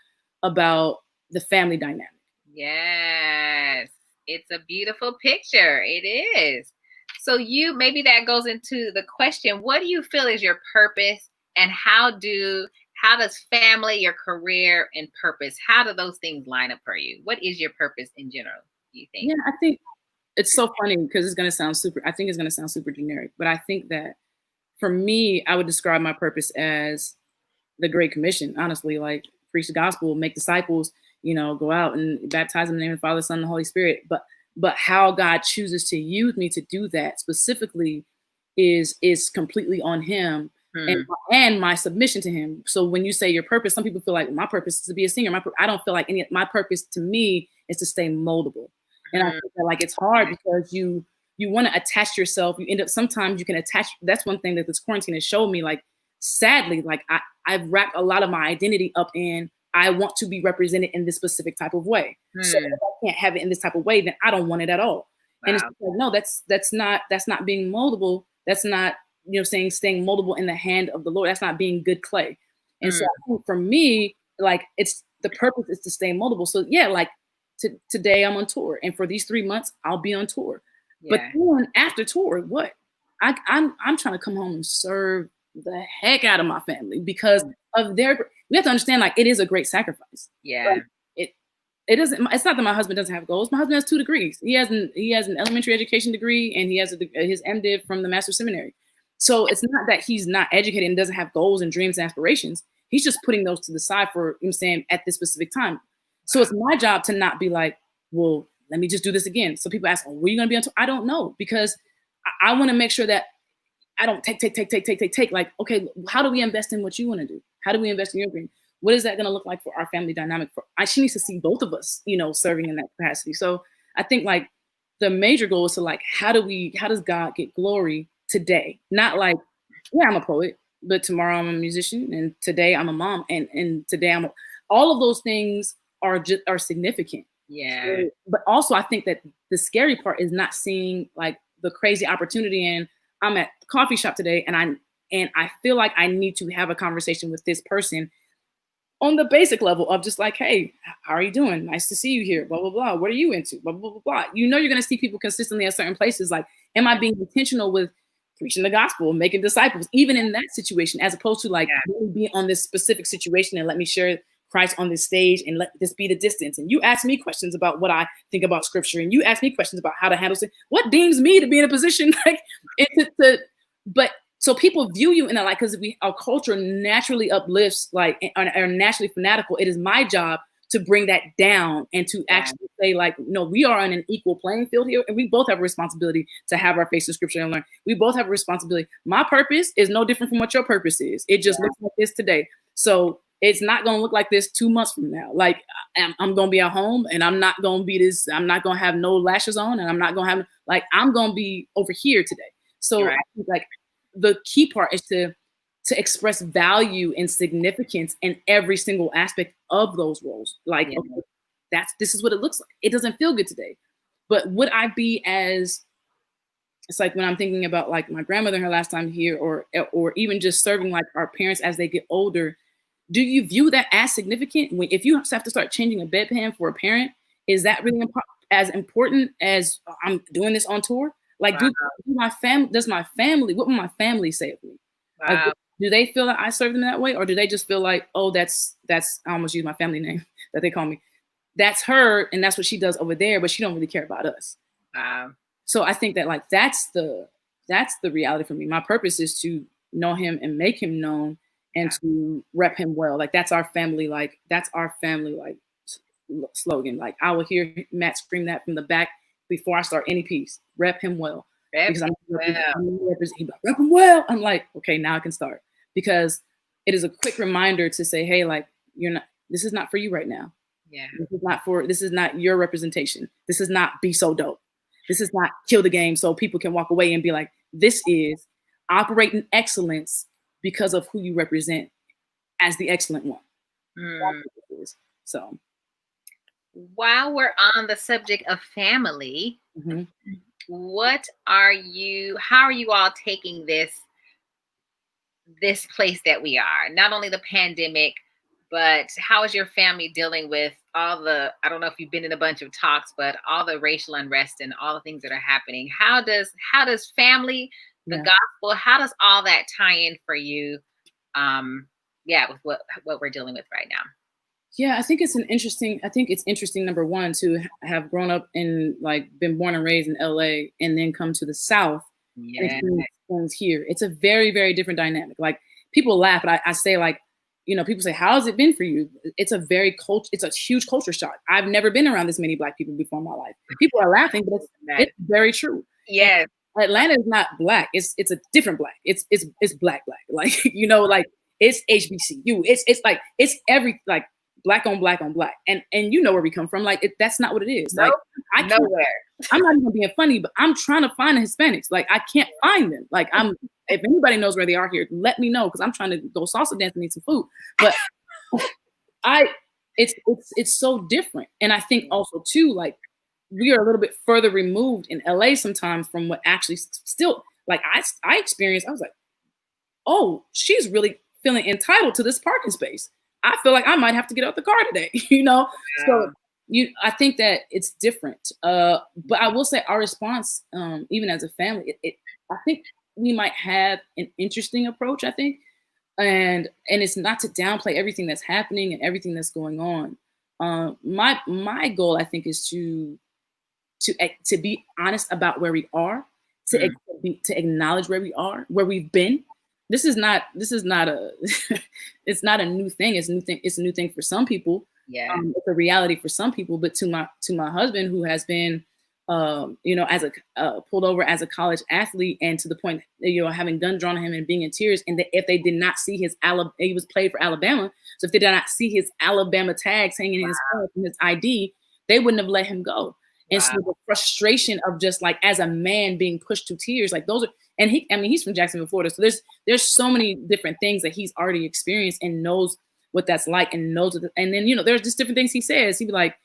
about the family dynamic. Yes. It's a beautiful picture. It is. So maybe that goes into the question, what do you feel is your purpose, and how does family, your career, and purpose, how do those things line up for you? What is your purpose in general, do you think? Yeah, I think it's so funny because it's going to sound super generic, but I think that for me, I would describe my purpose as the Great Commission, honestly, like preach the gospel, make disciples, go out and baptize them in the name of the Father, Son, and the Holy Spirit. But how God chooses to use me to do that specifically is completely on him and my submission to him. So when you say your purpose, some people feel like my purpose is to be a singer. I don't feel like my purpose to me is to stay moldable. And I think that like, it's hard because you want to attach yourself. You end up, sometimes you can attach. That's one thing that this quarantine has showed me. Like, sadly, like I've wrapped a lot of my identity up in, I want to be represented in this specific type of way. So if I can't have it in this type of way, then I don't want it at all. Wow. And it's like, no, that's not being moldable. That's not, staying moldable in the hand of the Lord. That's not being good clay. And so I think for me, like, it's the purpose is to stay moldable. So yeah, like today I'm on tour, and for these 3 months I'll be on tour. Yeah. But then after tour, what? I'm trying to come home and serve the heck out of my family because of we have to understand, like, it is a great sacrifice. Yeah. Like, it's not that my husband doesn't have goals. My husband has 2 degrees. He has an elementary education degree, and he has his MDiv from the Master's Seminary. So it's not that he's not educated and doesn't have goals and dreams and aspirations. He's just putting those to the side for, at this specific time. So it's my job to not be like, well, let me just do this again. So people ask, oh, were you going to be on tour? I don't know, because I want to make sure that I don't take. Like, okay, how do we invest in what you want to do? How do we invest in your dream? What is that going to look like for our family dynamic? She needs to see both of us, serving in that capacity. So I think like the major goal is to like, how does God get glory today? Not like, yeah, I'm a poet, but tomorrow I'm a musician, and today I'm a mom, and today all of those things are significant. Yeah. So, but also I think that the scary part is not seeing like the crazy opportunity, and I'm at the coffee shop today and I feel like I need to have a conversation with this person on the basic level of just like, hey, how are you doing? Nice to see you here. Blah, blah, blah. What are you into? Blah, blah, blah, blah. You know, you're going to see people consistently at certain places. Like, am I being intentional with preaching the gospel, making disciples, even in that situation, as opposed to like really be on this specific situation and let me share Christ on this stage and let this be the distance. And you ask me questions about what I think about scripture, and you ask me questions about how to handle it. What deems me to be in a position like but so people view you in that light because our culture naturally uplifts, like, are naturally fanatical. It is my job to bring that down and to actually say, like, no, we are on an equal playing field here, and we both have a responsibility to have our face in scripture and learn. We both have a responsibility. My purpose is no different from what your purpose is. It just looks like this today. So it's not going to look like this 2 months from now. Like, I'm going to be at home, and I'm not going to be this. I'm not going to have no lashes on, and I'm not going to have, like, I'm going to be over here today. So I think, like, the key part is to express value and significance in every single aspect of those roles. Like, okay, this is what it looks like. It doesn't feel good today, but would I be as, it's like when I'm thinking about like my grandmother her last time here, or even just serving like our parents as they get older, do you view that as significant? If you have to start changing a bedpan for a parent, is that really as important as I'm doing this on tour? Like, what will my family say of me? Like, do they feel that I serve them that way? Or do they just feel like, oh, that's, I almost use my family name that they call me. That's her. And that's what she does over there, but she don't really care about us. So I think that like, that's the reality for me. My purpose is to know him and make him known and to rep him well. Like, that's our family. Like, slogan. Like, I will hear Matt scream that from the back before I start any piece. Rep him well. Rep him well. I'm like, okay, now I can start, because it is a quick reminder to say, hey, like, this is not for you right now. Yeah. This is not your representation. This is not be so dope. This is not kill the game so people can walk away and be like, this is operate in excellence because of who you represent as the excellent one. So while we're on the subject of family, how are you all taking this place that we are? Not only the pandemic, but how is your family dealing with all the, I don't know if you've been in a bunch of talks, but all the racial unrest and all the things that are happening. How does family, the gospel, how does all that tie in for you? With what we're dealing with right now. Yeah, I think it's interesting, number one, to have grown up in, like, been born and raised in LA and then come to the South and experience things here. It's a very, very different dynamic. Like, people laugh, but I say, like, people say, how has it been for you? It's a huge culture shock. I've never been around this many Black people before in my life. People are laughing, but it's very true. Yes. Atlanta is not Black. It's a different Black. It's Black. Like, like, it's HBCU. It's like, it's every, like, Black on Black on Black. And you know where we come from. Like, that's not what it is. Nope, like, nowhere. I'm not even being funny, but I'm trying to find the Hispanics. Like, I can't find them. Like, if anybody knows where they are here, let me know, because I'm trying to go salsa dance and eat some food. But it's so different. And I think also too, like, we are a little bit further removed in LA sometimes from what actually still, like, I experienced. I was like, oh, she's really feeling entitled to this parking space. I feel like I might have to get out the car today, So I think that it's different. But I will say our response, even as a family, I think we might have an interesting approach, I think. And it's not to downplay everything that's happening and everything that's going on. My goal, I think, is to be honest about where we are, to acknowledge where we are, where we've been. This is not it's not a new thing. It's a new thing for some people. Yeah. It's a reality for some people, but to my husband, who has been, as pulled over as a college athlete, and to the point, having gun drawn on him and being in tears. And if they did not see he was played for Alabama. So if they did not see his Alabama tags hanging in his car from his ID, they wouldn't have let him go. And so the frustration of just, like, as a man being pushed to tears, like, those are, and he's from Jacksonville, Florida. So there's so many different things that he's already experienced and knows what that's like, and knows, and then, there's just different things he says. He'd be like,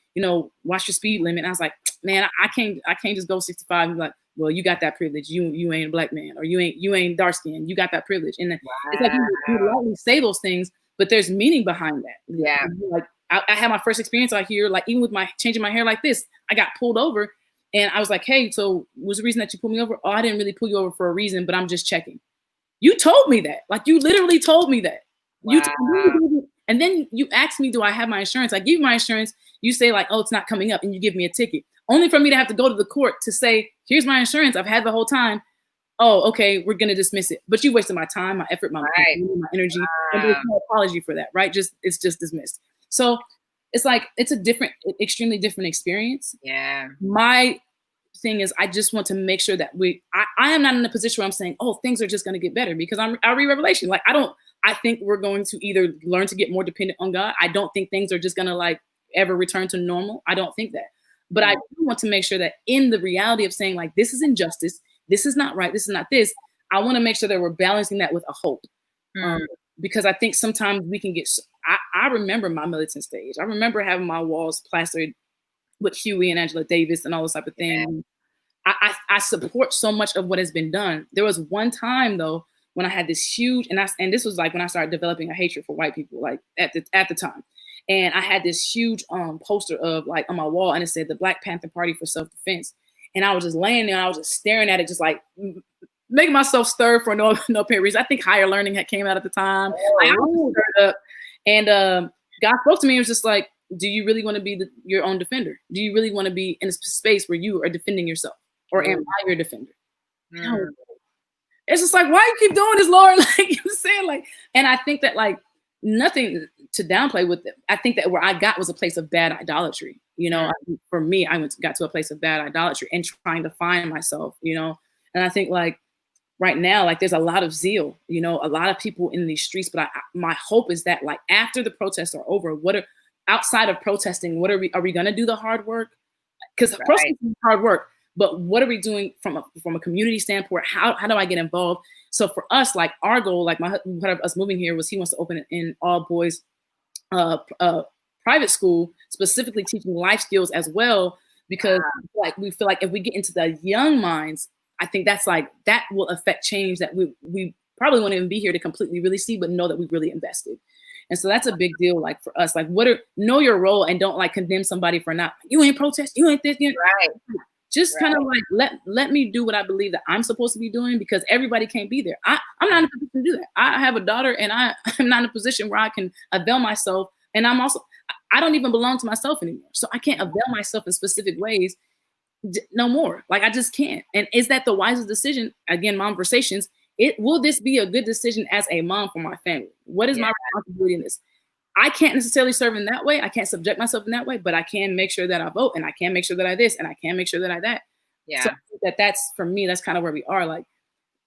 watch your speed limit. And I was like, man, I can't just go 65 and be like, well, you got that privilege. You ain't a black man, or you ain't dark skinned. You got that privilege. And it's like you lightly say those things, but there's meaning behind that. Yeah. Like I had my first experience out here, like even with my changing my hair like this, I got pulled over and I was like, hey, so was the reason that you pulled me over? Oh, I didn't really pull you over for a reason, but I'm just checking. You told me that. Like you literally told me that. Wow. And then you asked me, do I have my insurance? I give you my insurance. You say like, oh, it's not coming up, and you give me a ticket. Only for me to have to go to the court to say, here's my insurance. I've had the whole time. Oh, okay, we're gonna dismiss it. But you wasted my time, my effort, my energy, and there's no apology for that, right? It's just dismissed. So it's like it's a extremely different experience. Yeah. My thing is, I just want to make sure that I am not in a position where I'm saying, oh, things are just gonna get better, because I read Revelation. Like I think we're going to either learn to get more dependent on God. I don't think things are just gonna like ever return to normal. I don't think that. But I do want to make sure that in the reality of saying like, this is injustice, this is not right, this is not this, I want to make sure that we're balancing that with a hope. Because I think sometimes we can get, I remember my militant stage. I remember having my walls plastered with Huey and Angela Davis and all those type of things. Yeah. I support so much of what has been done. There was one time though, when I had this huge, and this was like when I started developing a hatred for white people, like at the time. And I had this huge poster of like on my wall, and it said the Black Panther Party for Self-Defense. And I was just laying there, and I was just staring at it, just like making myself stir for no apparent reason. I think Higher Learning had came out at the time. I was stirred up, and God spoke to me and was just like, do you really want to be your own defender? Do you really want to be in a space where you are defending yourself, or am I your defender? It's just like, why you keep doing this, Lord? Like you're saying, like, and I think that like nothing to downplay with it. I think that where I got was a place of bad idolatry. For me, I got to a place of bad idolatry and trying to find myself, and I think like right now, like there's a lot of zeal, a lot of people in these streets, but my hope is that like after the protests are over, outside of protesting, are we going to do the hard work? Because protesting is hard work, but what are we doing from a community standpoint? How do I get involved? So for us, like our goal, like part of us moving here was he wants to open an all boys private school, specifically teaching life skills as well, because like we feel like if we get into the young minds, I think that's like that will affect change that we probably won't even be here to completely really see, but know that we've really invested. And so that's a big deal, like for us, like know your role and don't like condemn somebody for not, you ain't protest, you ain't this, right. Just kind of like let me do what I believe that I'm supposed to be doing, because everybody can't be there. I'm not in a position to do that. I have a daughter, and I'm not in a position where I can avail myself. And I don't even belong to myself anymore. So I can't avail myself in specific ways no more. Like I just can't. And is that the wisest decision? Again, Momversations. Will this be a good decision as a mom for my family? What is my responsibility in this? I can't necessarily serve in that way. I can't subject myself in that way, but I can make sure that I vote, and I can make sure that I this, and I can make sure that I that. Yeah. So that's for me, that's kind of where we are, like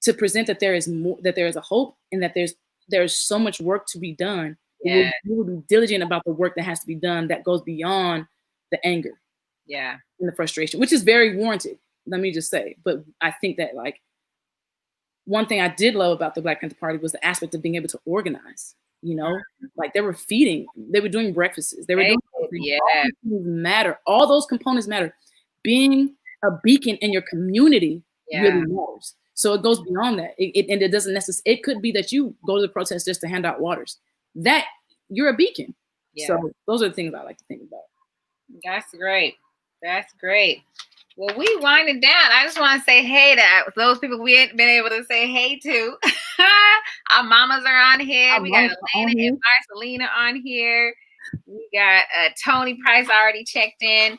to present that there is more, that there is a hope, and that there's so much work to be done. Yeah. We will be diligent about the work that has to be done that goes beyond the anger. Yeah. And the frustration, which is very warranted. Let me just say. But I think that like one thing I did love about the Black Panther Party was the aspect of being able to organize. Like they were feeding, they were doing breakfasts, they were doing all things matter. All those components matter. Being a beacon in your community really matters. So it goes beyond that. And it doesn't necessarily, it could be that you go to the protest just to hand out waters. That you're a beacon. Yeah. So those are the things I like to think about. That's great. That's great. Well, we winding down. I just want to say hey to those people we ain't been able to say hey to. Our mamas are on here. We got Elena and Marcelina on here. We got Tony Price already checked in.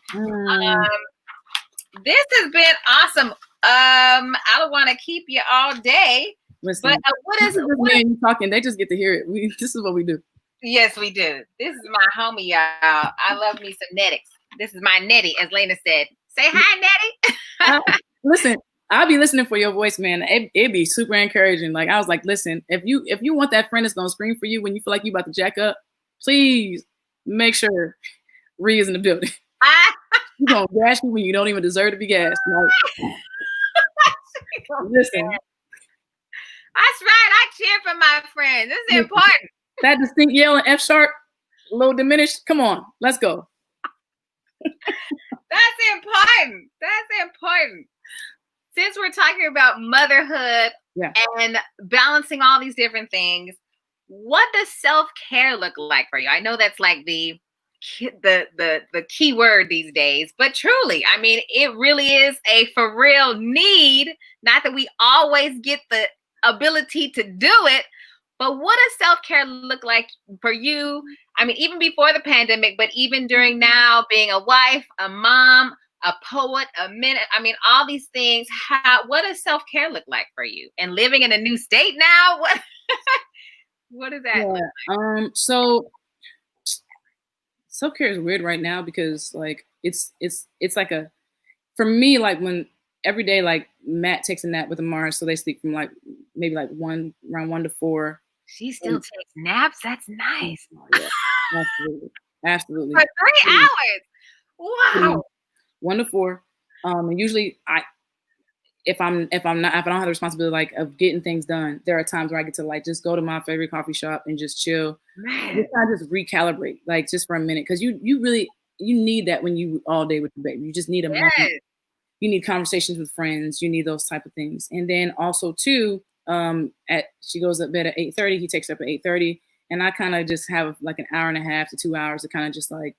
This has been awesome. I don't want to keep you all day. Listen, but what is you talking? They just get to hear it. This is what we do. Yes, we do. This is my homie, y'all. I love me some Jannetikz. This is my Nettie, as Lena said. Say hi, Nettie. Listen, I'll be listening for your voice, man. It'd be super encouraging. Like I was like, listen, if you want that friend that's gonna scream for you when you feel like you about to jack up, please make sure Ree is in the building. She's gonna gas you when you don't even deserve to be gassed. Like, listen. That's right. I cheer for my friends. This is important. That distinct yell in F sharp, a little diminished. Come on, let's go. That's important. That's important. Since we're talking about motherhood and balancing all these different things, what does self-care look like for you? I know that's like the key word these days, but truly, I mean, it really is a for real need. Not that we always get the ability to do it, but what does self-care look like for you? I mean, even before the pandemic, but even during now, being a wife, a mom, a poet, a minute. I mean, all these things. What does self-care look like for you? And living in a new state now, what does that look like? So self-care is weird right now because like it's like for me, like when every day, like Matt takes a nap with Amara, so they sleep from like maybe like around 1 to 4. She still takes naps. That's nice. Yeah, absolutely. For 3 hours. Wow. 1 to 4. And usually if I don't have the responsibility like of getting things done, there are times where I get to like just go to my favorite coffee shop and just chill. Just recalibrate, like just for a minute, because you need that when you all day with your baby. You just need a moment. You need conversations with friends. You need those type of things. And then also too, she goes to bed at 8:30. He takes her up at 8:30, and I kind of just have like an hour and a half to 2 hours to kind of just like,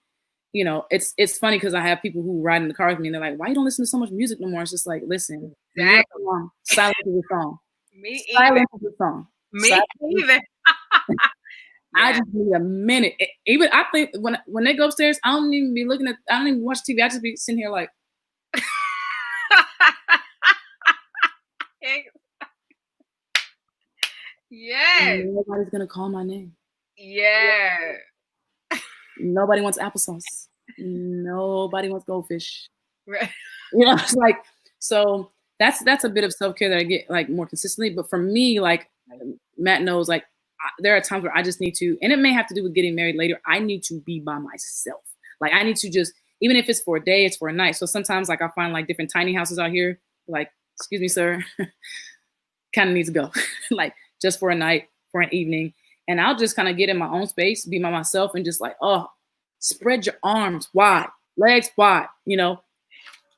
you know, it's funny because I have people who ride in the car with me and they're like, why you don't listen to so much music no more? It's just like, listen, silence is a song. Silence is a song. Me either. I just need a minute. Even I think when they go upstairs, I don't even watch TV. I just be sitting here like. Yes. Nobody's gonna call my name. Yeah. Nobody wants applesauce. Nobody wants goldfish. Right. You know, it's like, so that's a bit of self-care that I get like more consistently. But for me, like Matt knows, like there are times where I just need to, and it may have to do with getting married later. I need to be by myself. Like I need to just, even if it's for a day, it's for a night. So sometimes like I find like different tiny houses out here, like, excuse me, sir, kind of needs to go, like just for a night, for an evening. And I'll just kind of get in my own space, be by myself, and just like, oh, spread your arms wide, legs wide, you know.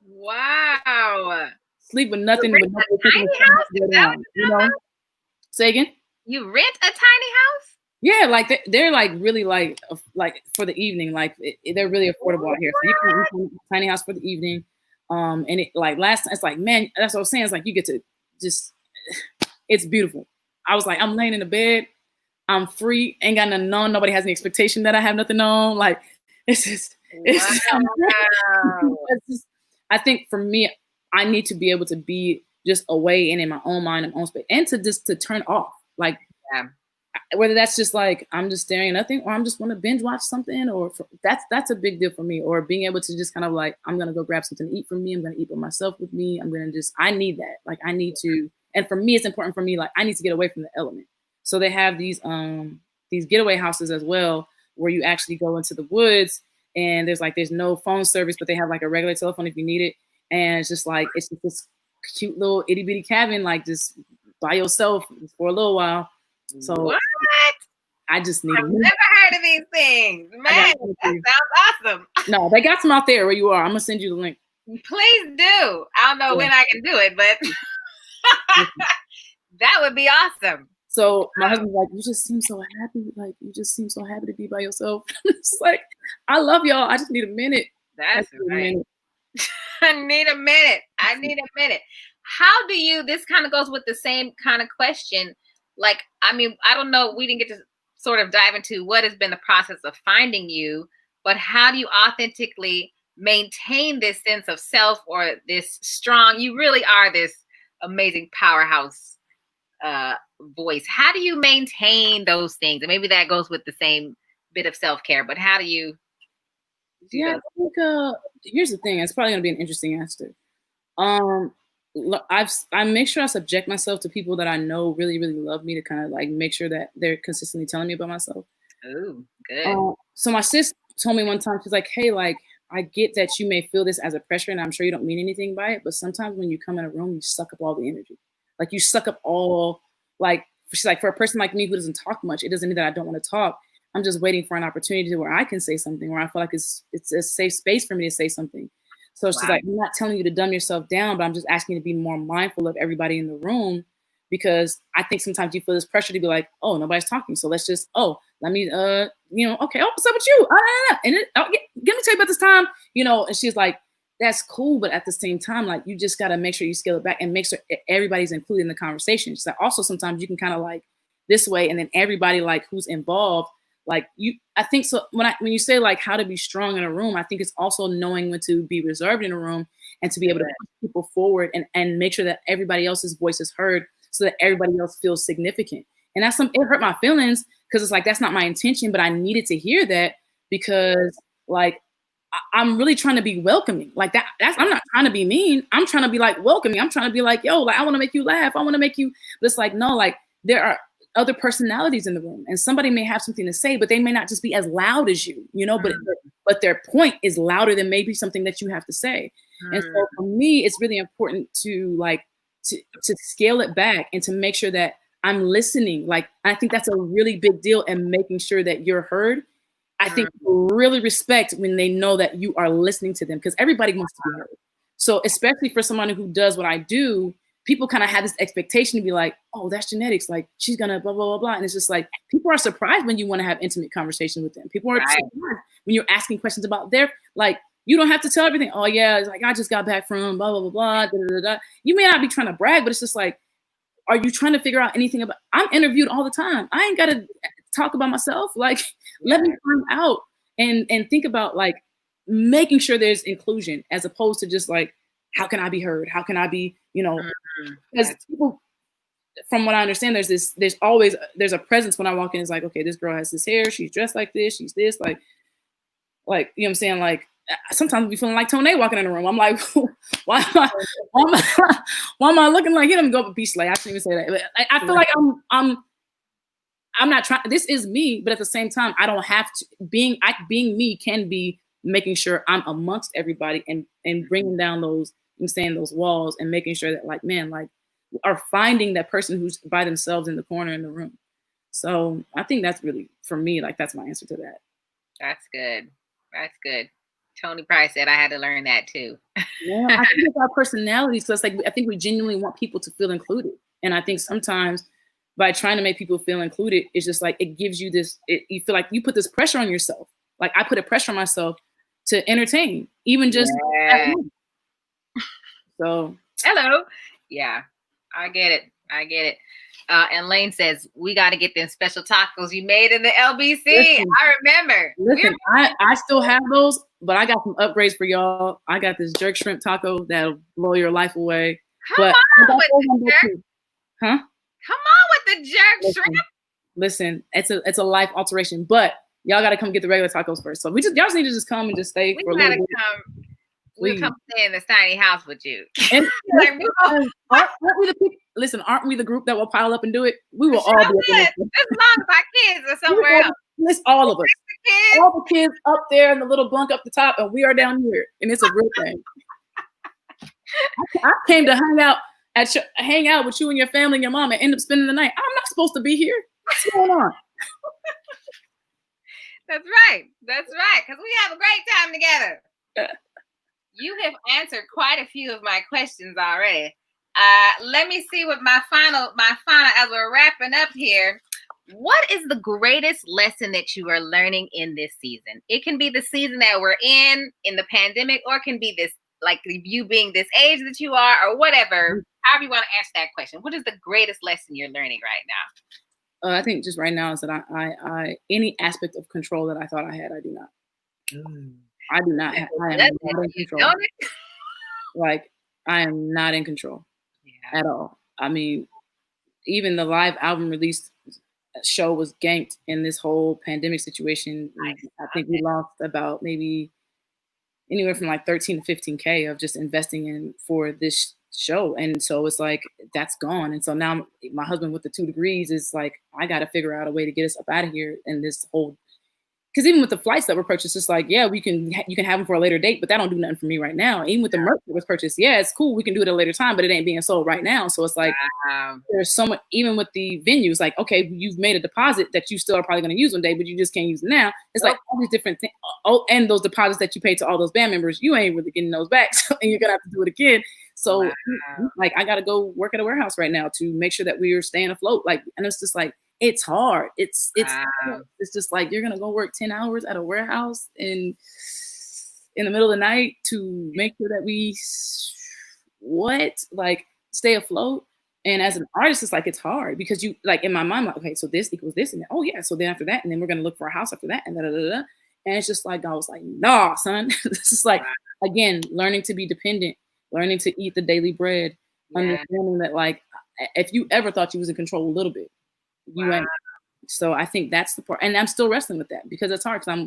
Wow. Sleep with nothing. With tiny house? You know? Say again? You rent a tiny house? Yeah, like they're like really like for the evening, like they're really affordable out here. So you can rent a tiny house for the evening. And it like last time, it's like, man, that's what I was saying. It's like you get to just, it's beautiful. I was like, I'm laying in the bed. I'm free, ain't got nothing on. Nobody has any expectation that I have nothing on. Like, it's just, I think for me, I need to be able to be just away and in my own mind and my own space, and to turn off. Like, whether that's just like I'm just staring at nothing, or I'm just want to binge watch something, or that's a big deal for me. Or being able to just kind of like, I'm gonna go grab something to eat for me. I'm gonna eat by myself with me. I need that. Like, I need to, and for me, it's important for me. Like, I need to get away from the element. So they have these getaway houses as well, where you actually go into the woods, and there's no phone service, but they have like a regular telephone if you need it. And it's just this cute little itty bitty cabin, like just by yourself for a little while. So what? I just need. I've never heard of these things, man. That sounds awesome. No, they got some out there where you are. I'm gonna send you the link. Please do. I don't know when I can do it, but that would be awesome. So my husband's like, you just seem so happy. Like, you just seem so happy to be by yourself. It's like, I love y'all. I just need a minute. That's right. I need a minute. How do you, this kind of goes with the same kind of question. Like, I mean, I don't know. We didn't get to sort of dive into what has been the process of finding you, but how do you authentically maintain this sense of self, or this strong, you really are this amazing powerhouse voice. How do you maintain those things? And maybe that goes with the same bit of self-care, but how do you do that? I think here's the thing. It's probably gonna be an interesting answer. I make sure I subject myself to people that I know really, really love me, to kind of like make sure that they're consistently telling me about myself. Oh, good. So my sis told me one time, she's like, hey, like, I get that you may feel this as a pressure, and I'm sure you don't mean anything by it, but sometimes when you come in a room, you suck up all the energy. Like, you suck up all, like, she's like, for a person like me who doesn't talk much, it doesn't mean that I don't want to talk. I'm just waiting for an opportunity where I can say something, where I feel like it's a safe space for me to say something. So it's just like, I'm not telling you to dumb yourself down, but I'm just asking you to be more mindful of everybody in the room, because I think sometimes you feel this pressure to be like, oh, nobody's talking, so let's just, let me, okay, what's up with you? And let me tell you about this time, and she's like, that's cool, but at the same time, like, you just got to make sure you scale it back and make sure everybody's included in the conversation. She's like, also, sometimes you can kind of like this way, and then everybody like who's involved, like I think so when you say like how to be strong in a room, I think it's also knowing when to be reserved in a room and to be able to push people forward and make sure that everybody else's voice is heard, so that everybody else feels significant. And it hurt my feelings, because it's like, that's not my intention, but I needed to hear that, because like I'm really trying to be welcoming. Like I'm not trying to be mean. I'm trying to be like welcoming. I'm trying to be like, yo, like I want to make you laugh. I want to make you, but it's like, no, like there are other personalities in the room, and somebody may have something to say, but they may not just be as loud as you, but their point is louder than maybe something that you have to say. And so for me, it's really important to like, to scale it back and to make sure that I'm listening. Like, I think that's a really big deal, and making sure that you're heard. I think people really respect when they know that you are listening to them, because everybody wants to be heard. So especially for someone who does what I do, people kind of have this expectation to be like, oh, that's Jannetikz, like she's gonna blah, blah, blah, blah. And it's just like, people are surprised when you want to have intimate conversations with them. People are surprised when you're asking questions about their, like, you don't have to tell everything. Oh yeah, it's like, I just got back from blah, blah, blah, blah, da, da, da, da. You may not be trying to brag, but it's just like, are you trying to figure out anything about, I'm interviewed all the time. I ain't got to talk about myself. Like, let me find out and think about like making sure there's inclusion, as opposed to just like, how can I be heard? How can I be, because people, from what I understand, there's always a presence when I walk in. It's like, okay, this girl has this hair, she's dressed like this, she's this, like, you know what I'm saying? Like, sometimes we feeling like Tone walking in the room. I'm like, why am I looking like him? Go up a beast slay. I shouldn't even say that. But I feel like I'm not trying. This is me, but at the same time, I don't have to. Being me can be making sure I'm amongst everybody and bringing down those, I'm saying, those walls, and making sure that like, man, like, are finding that person who's by themselves in the corner in the room. So I think that's really, for me, like, that's my answer to that. That's good. That's good. Tony Price said I had to learn that too. Yeah, I think it's our personalities. So it's like, I think we genuinely want people to feel included. And I think sometimes by trying to make people feel included, it's just like, it gives you this, you feel like you put this pressure on yourself. Like, I put a pressure on myself to entertain, even just. Yeah. So. Hello. Yeah, I get it. I get it. And Lane says, we got to get them special tacos you made in the LBC. Listen, I remember. Listen, I still have those, but I got some upgrades for y'all. I got this jerk shrimp taco that'll blow your life away. Come on with the jerk. Huh? Come on with the jerk shrimp. Listen, it's a life alteration, but y'all got to come get the regular tacos first. So y'all just need to just come and just stay for a little bit. We'll come stay in this tiny house with you. And aren't we the people? Listen, aren't we the group that will pile up and do it? We will all be as long as our kids are somewhere else. List all of us. All the kids up there in the little bunk up the top, and we are down here, and it's a real thing. I came to hang out with you and your family and your mom, and end up spending the night. I'm not supposed to be here. What's going on? That's right. That's right. Because we have a great time together. You have answered quite a few of my questions already. Let me see what my final, as we're wrapping up here. What is the greatest lesson that you are learning in this season? It can be the season that we're in the pandemic, or it can be this, like you being this age that you are, or whatever, however you want to answer that question. What is the greatest lesson you're learning right now? I think just right now is that I any aspect of control that I thought I had, I do not. I do not. I am not in control. Like, I am not in control at all. I mean, even the live album release show was ganked in this whole pandemic situation. I think we lost about maybe anywhere from like 13 to 15K of just investing in for this show. And so it's like, that's gone. And so now my husband with the 2 degrees is like, I got to figure out a way to get us up out of here in this whole because even with the flights that were purchased, it's like, yeah, you can have them for a later date, but that don't do nothing for me right now. Even with the merch that was purchased, yeah, it's cool. We can do it at a later time, but it ain't being sold right now. So it's like, there's so much, even with the venues, like, okay, you've made a deposit that you still are probably going to use one day, but you just can't use it now. It's like all these different things. Oh, and those deposits that you paid to all those band members, you ain't really getting those back. So, and you're going to have to do it again. So like, I got to go work at a warehouse right now to make sure that we are staying afloat. Like, and it's just like, it's hard. It's just like, you're going to go work 10 hours at a warehouse in the middle of the night to make sure that we stay afloat. And as an artist, it's like, it's hard because you like in my mind, like, okay, so this equals this, and then, oh yeah, so then after that, and then we're gonna look for a house after that, and da da da da. And it's just like, I was like, nah, son. This is like, again, learning to be dependent, learning to eat the daily bread, understanding that like, if you ever thought you was in control a little bit, you ain't. So I think that's the part, and I'm still wrestling with that because it's hard because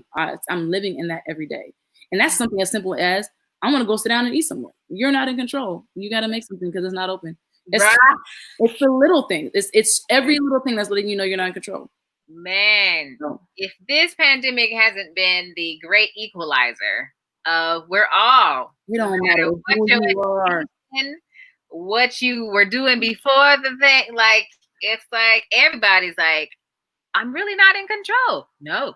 I'm living in that every day, and that's something as simple as I want to go sit down and eat somewhere. You're not in control. You got to make something because it's not open. It's the little thing. It's every little thing that's letting you know you're not in control. Man, if this pandemic hasn't been the great equalizer of we don't matter what you were doing before the thing, like it's like everybody's like, I'm really not in control. No.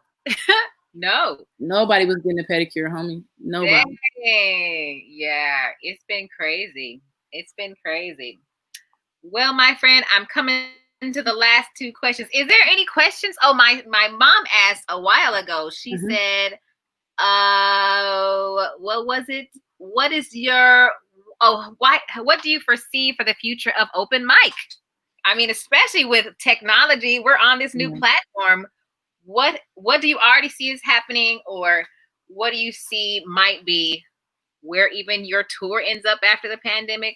No. Nobody was getting a pedicure, homie. Nobody. Dang. Yeah, it's been crazy. It's been crazy. Well, my friend, I'm coming to the last two questions. Is there any questions? Oh, my mom asked a while ago. She said, what was it? What do you foresee for the future of open mic? I mean, especially with technology, we're on this new platform. What do you already see is happening, or what do you see might be where even your tour ends up after the pandemic?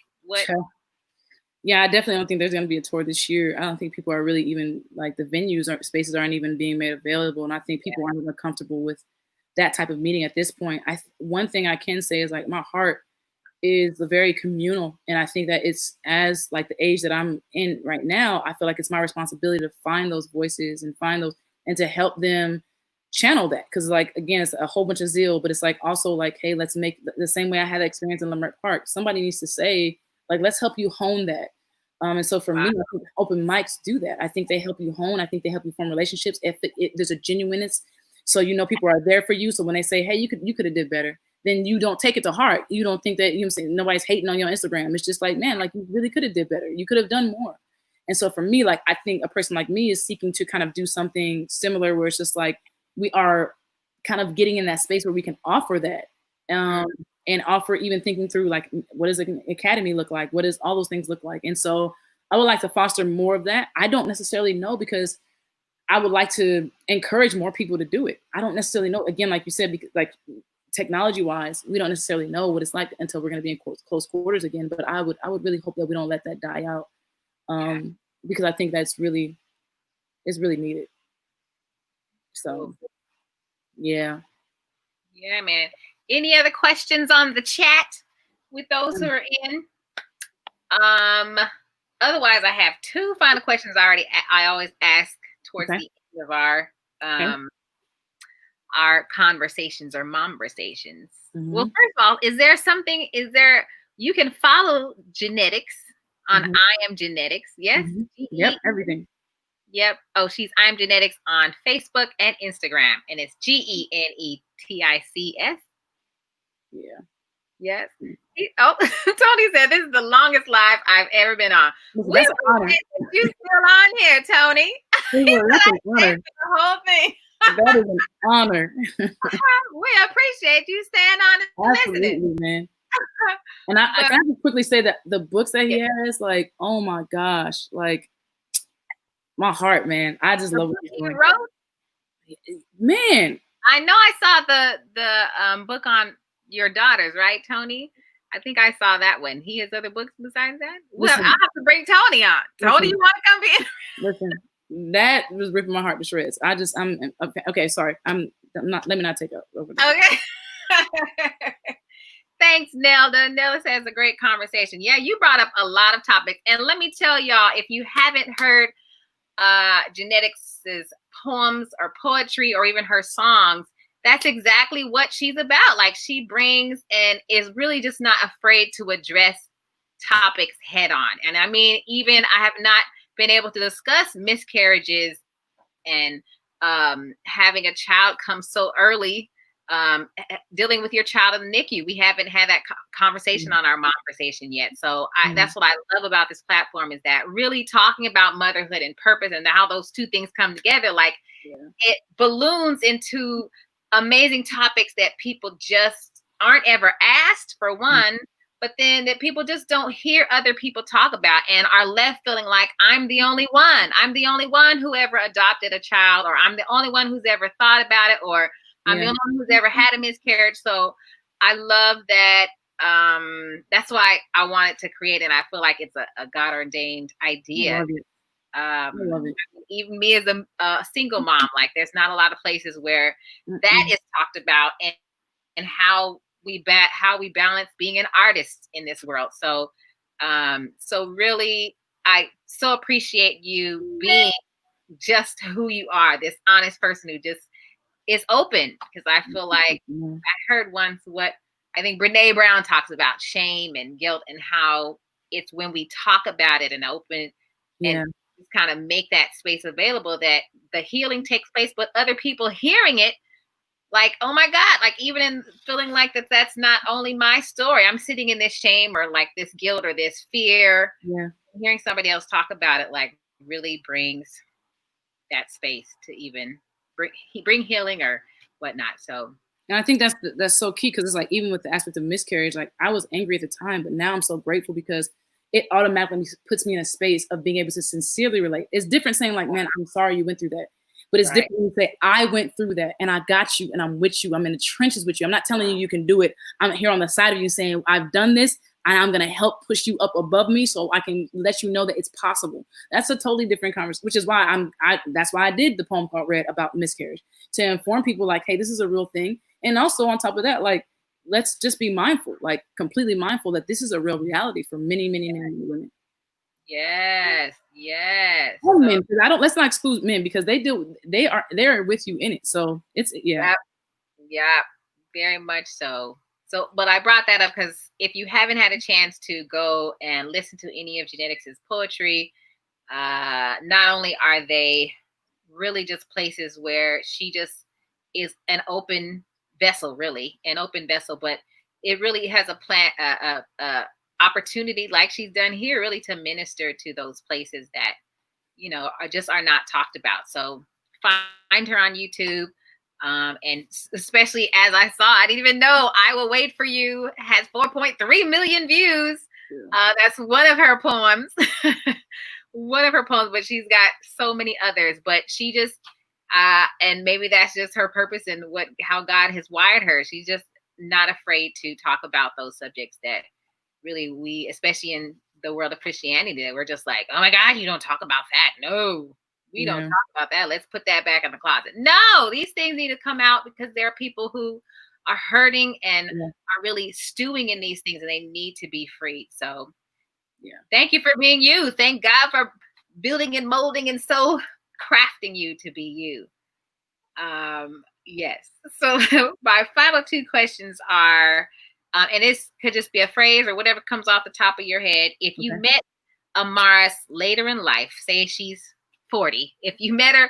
Yeah, I definitely don't think there's going to be a tour this year. I don't think people are really even like the venues or spaces aren't even being made available. And I think people aren't even comfortable with that type of meeting at this point. One thing I can say is like my heart is very communal. And I think that it's as like the age that I'm in right now, I feel like it's my responsibility to find those voices and find those and to help them channel that. Cause like, again, it's a whole bunch of zeal, but it's like also like, hey, let's make the same way I had that experience in Leimert Park. Somebody needs to say, like, let's help you hone that. And so for me, I think open mics do that. I think they help you hone. I think they help you form relationships. If there's a genuineness, so people are there for you. So when they say, hey, you could have did better, then you don't take it to heart. You don't think that, I'm saying, nobody's hating on your Instagram. It's just like, man, like you really could have did better. You could have done more. And so for me, like, I think a person like me is seeking to kind of do something similar where it's just like, we are kind of getting in that space where we can offer that. And offer even thinking through like, what does an academy look like? What does all those things look like? And so I would like to foster more of that. I don't necessarily know because I would like to encourage more people to do it. I don't necessarily know, again, like you said, because like technology wise, we don't necessarily know what it's like until we're going to be in close quarters again. But I would really hope that we don't let that die out because I think that's really needed. So, yeah. Yeah, man. Any other questions on the chat with those who are in? Otherwise, I have two final questions I always ask towards the end of our conversations or Momversations. Well, first of all, you can follow Jannetikz on I Am Jannetikz. Yes? Yep, everything. Yep. Oh, I Am Jannetikz on Facebook and Instagram. And it's Genetics. Yeah. Yes. Tony said this is the longest live I've ever been on. We appreciate that you still on here, Tony. That's an honor. The whole thing. That is an honor. We appreciate you staying on and listening, man. And I can just quickly say that the books that he has, like, oh my gosh, like my heart, man. I just love what he wrote. Man, I know I saw the book on your daughters, right, Tony? I think I saw that one. He has other books besides that? Well, I'll have to bring Tony on. Tony, you want to come in? Listen, that was ripping my heart to shreds. I'm okay, sorry. Let me not take over that. Okay. Thanks, Nelda. Nelda says a great conversation. Yeah, you brought up a lot of topics. And let me tell y'all, if you haven't heard Jannetik's poems or poetry or even her songs, that's exactly what she's about. Like, she brings and is really just not afraid to address topics head on. And I mean, even I have not been able to discuss miscarriages and having a child come so early, dealing with your child in the NICU. We haven't had that conversation on our Momversation yet. So that's what I love about this platform, is that really talking about motherhood and purpose and how those two things come together. Like, it balloons into amazing topics that people just aren't ever asked, for one, but then that people just don't hear other people talk about and are left feeling like, I'm the only one. I'm the only one who ever adopted a child, or I'm the only one who's ever thought about it, or I'm the only one who's ever had a miscarriage. So I love that. That's why I wanted to create it. And I feel like it's a God ordained idea. I love it. Even me as a single mom, like, there's not a lot of places where that is talked about, and how we balance being an artist in this world. So so really, I so appreciate you being just who you are, this honest person who just is open, because I feel like I heard once what I think Brene Brown talks about, shame and guilt, and how it's when we talk about it and open and just kind of make that space available, that the healing takes place, but other people hearing it, like, oh my God, like, even in feeling like that's not only my story, I'm sitting in this shame or like this guilt or this fear. Hearing somebody else talk about it, like, really brings that space to even bring healing or whatnot. So, and I think that's so key, because it's like, even with the aspect of miscarriage, like, I was angry at the time, but now I'm so grateful, because it automatically puts me in a space of being able to sincerely relate. It's different saying like, man, I'm sorry you went through that. But it's different when you say, I went through that and I got you and I'm with you. I'm in the trenches with you. I'm not telling you you can do it. I'm here on the side of you saying, I've done this and I'm going to help push you up above me so I can let you know that it's possible. That's a totally different conversation, which is why that's why I did the poem called Red about miscarriage, to inform people like, hey, this is a real thing. And also on top of that, like, let's just be mindful, like completely mindful that this is a real reality for many, many, many women. Yes. Or men, because let's not exclude men, because they're with you in it. So it's Yeah, very much so. So, but I brought that up because if you haven't had a chance to go and listen to any of Jannetik's poetry, not only are they really just places where she just is an open vessel, but it really has a opportunity, like she's done here, really to minister to those places that, are not talked about. So find her on YouTube. And especially, as I saw, I didn't even know, I Will Wait for You has 4.3 million views. That's one of her poems. But she's got so many others. But she just, and maybe that's just her purpose and how God has wired her. She's just not afraid to talk about those subjects that really we, especially in the world of Christianity, that we're just like, oh my God, you don't talk about that. No, we don't talk about that. Let's put that back in the closet. No, these things need to come out, because there are people who are hurting and are really stewing in these things, and they need to be freed. So thank you for being you. Thank God for building and molding and so crafting you to be you. Yes. So my final two questions are, and this could just be a phrase or whatever comes off the top of your head. If you met Amaris later in life, say she's 40, if you met her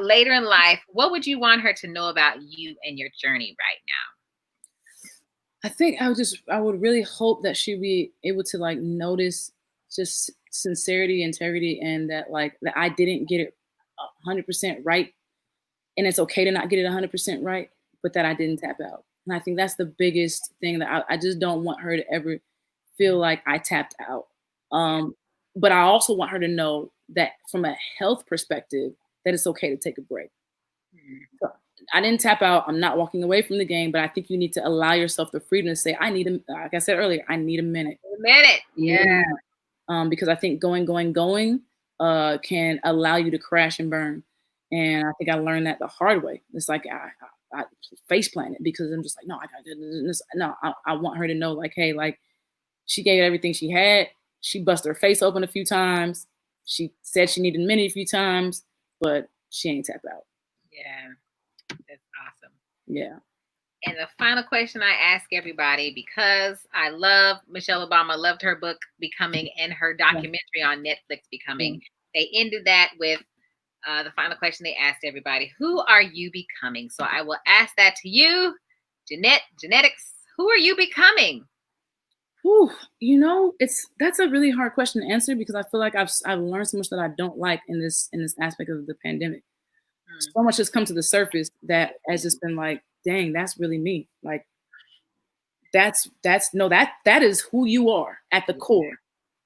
later in life, what would you want her to know about you and your journey right now? I think I would really hope that she'd be able to like notice just sincerity, integrity, and that I didn't get it 100% right. And it's okay to not get it 100% right, but that I didn't tap out. And I think that's the biggest thing, that I just don't want her to ever feel like I tapped out. But I also want her to know that from a health perspective, that it's okay to take a break. So I didn't tap out. I'm not walking away from the game, but I think you need to allow yourself the freedom to say, like I said earlier, I need a minute. Yeah. Because I think going can allow you to crash and burn. And I think I learned that the hard way. It's like I face planted, because I'm just like, no, I got this. No, I want her to know, like, hey, like, she gave everything she had. She busted her face open a few times. She said she needed many a few times, but she ain't tap out. Yeah, that's awesome. Yeah. And the final question I ask everybody, because I love Michelle Obama, loved her book Becoming and her documentary on Netflix Becoming. They ended that with the final question they asked everybody: who are you becoming? So I will ask that to you, Jannetikz. Who are you becoming? Whew, you know, that's a really hard question to answer because I feel like I've learned so much that I don't like in this aspect of the pandemic. So much has come to the surface that has just been like, dang, that's really me. Like that is who you are at the core.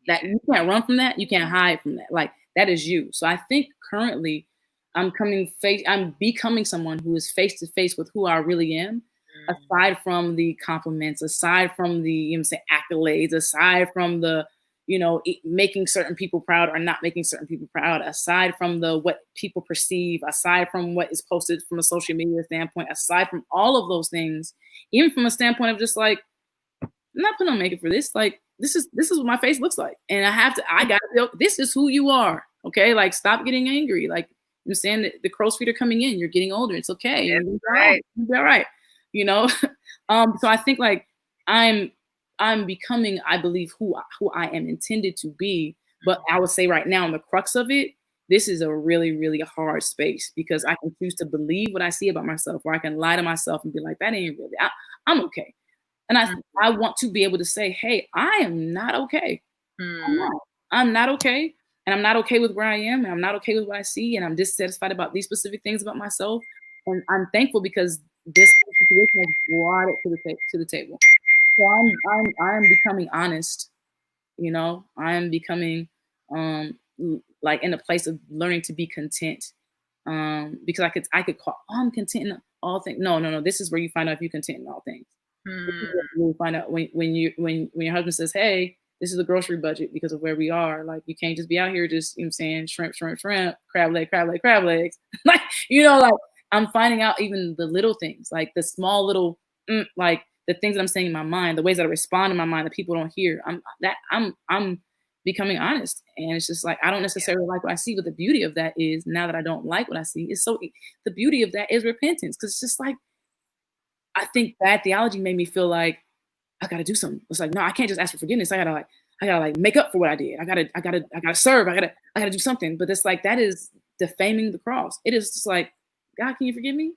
That you can't run from that, you can't hide from that. Like that is you. So I think currently I'm becoming someone who is face to face with who I really am. Aside from the compliments, aside from the accolades, aside from the making certain people proud or not making certain people proud, aside from the what people perceive, aside from what is posted from a social media standpoint, aside from all of those things, even from a standpoint of just like, I'm not putting on makeup for this. Like this is what my face looks like, and I gotta feel this is who you are. Okay, like stop getting angry. Like I'm saying that the crow's feet are coming in. You're getting older. It's okay. You'll be all right. So I think like I'm becoming, I believe, who I am intended to be. But I would say right now, in the crux of it, this is a really, really hard space because I can choose to believe what I see about myself, or I can lie to myself and be like, that ain't really, I'm okay. And I want to be able to say, hey, I am not okay. I'm not okay. And I'm not okay with where I am. And I'm not okay with what I see. And I'm dissatisfied about these specific things about myself. And I'm thankful because this situation has brought it to the table. So I'm becoming honest. I'm becoming like in a place of learning to be content. Because I could call, I'm content in all things. No. This is where you find out if you're content in all things. You find out when your husband says, hey, this is the grocery budget because of where we are. Like you can't just be out here just, saying shrimp, crab legs. Like, like I'm finding out even the little things, like the small little, like the things that I'm saying in my mind, the ways that I respond in my mind that people don't hear. I'm becoming honest. And it's just like, I don't necessarily like what I see, but the beauty of that is now that I don't like what I see, the beauty of that is repentance. Cause it's just like, I think bad theology made me feel like I gotta do something. It's like, no, I can't just ask for forgiveness. I gotta make up for what I did. I gotta serve. I gotta do something. But it's like, that is defaming the cross. It is just like, God, can you forgive me?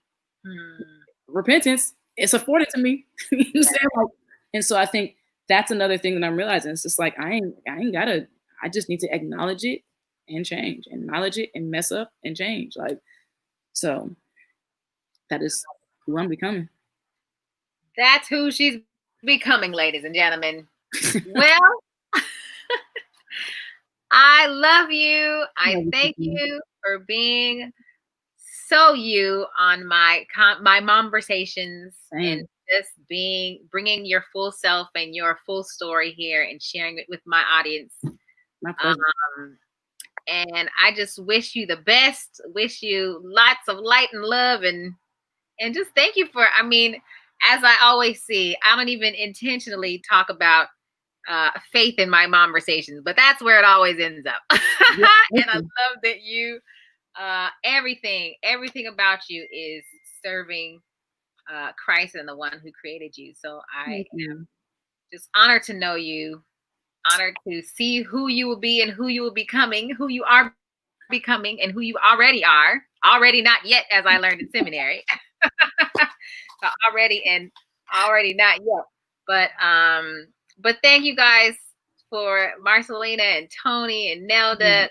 Repentance, it's afforded to me. You know what I'm saying? Like, and so I think that's another thing that I'm realizing. It's just like, I just need to acknowledge it and change, acknowledge it and mess up and change. Like, so that is who I'm becoming. That's who she's becoming, ladies and gentlemen. Well, I love you. I thank you for being so you on my Momversations and just bringing your full self and your full story here and sharing it with my audience. My pleasure. And I just wish you the best. Wish you lots of light and love and just thank you for. I mean, as I always see, I don't even intentionally talk about faith in my Momversations, but that's where it always ends up. And I love that you. Everything about you is serving Christ and the one who created you. So I am just honored to know you, honored to see who you will be and who you will be becoming, who you are becoming and who you already are. Already not yet, as I learned in seminary. So already not yet. But thank you guys for Marcelina and Tony and Nelda.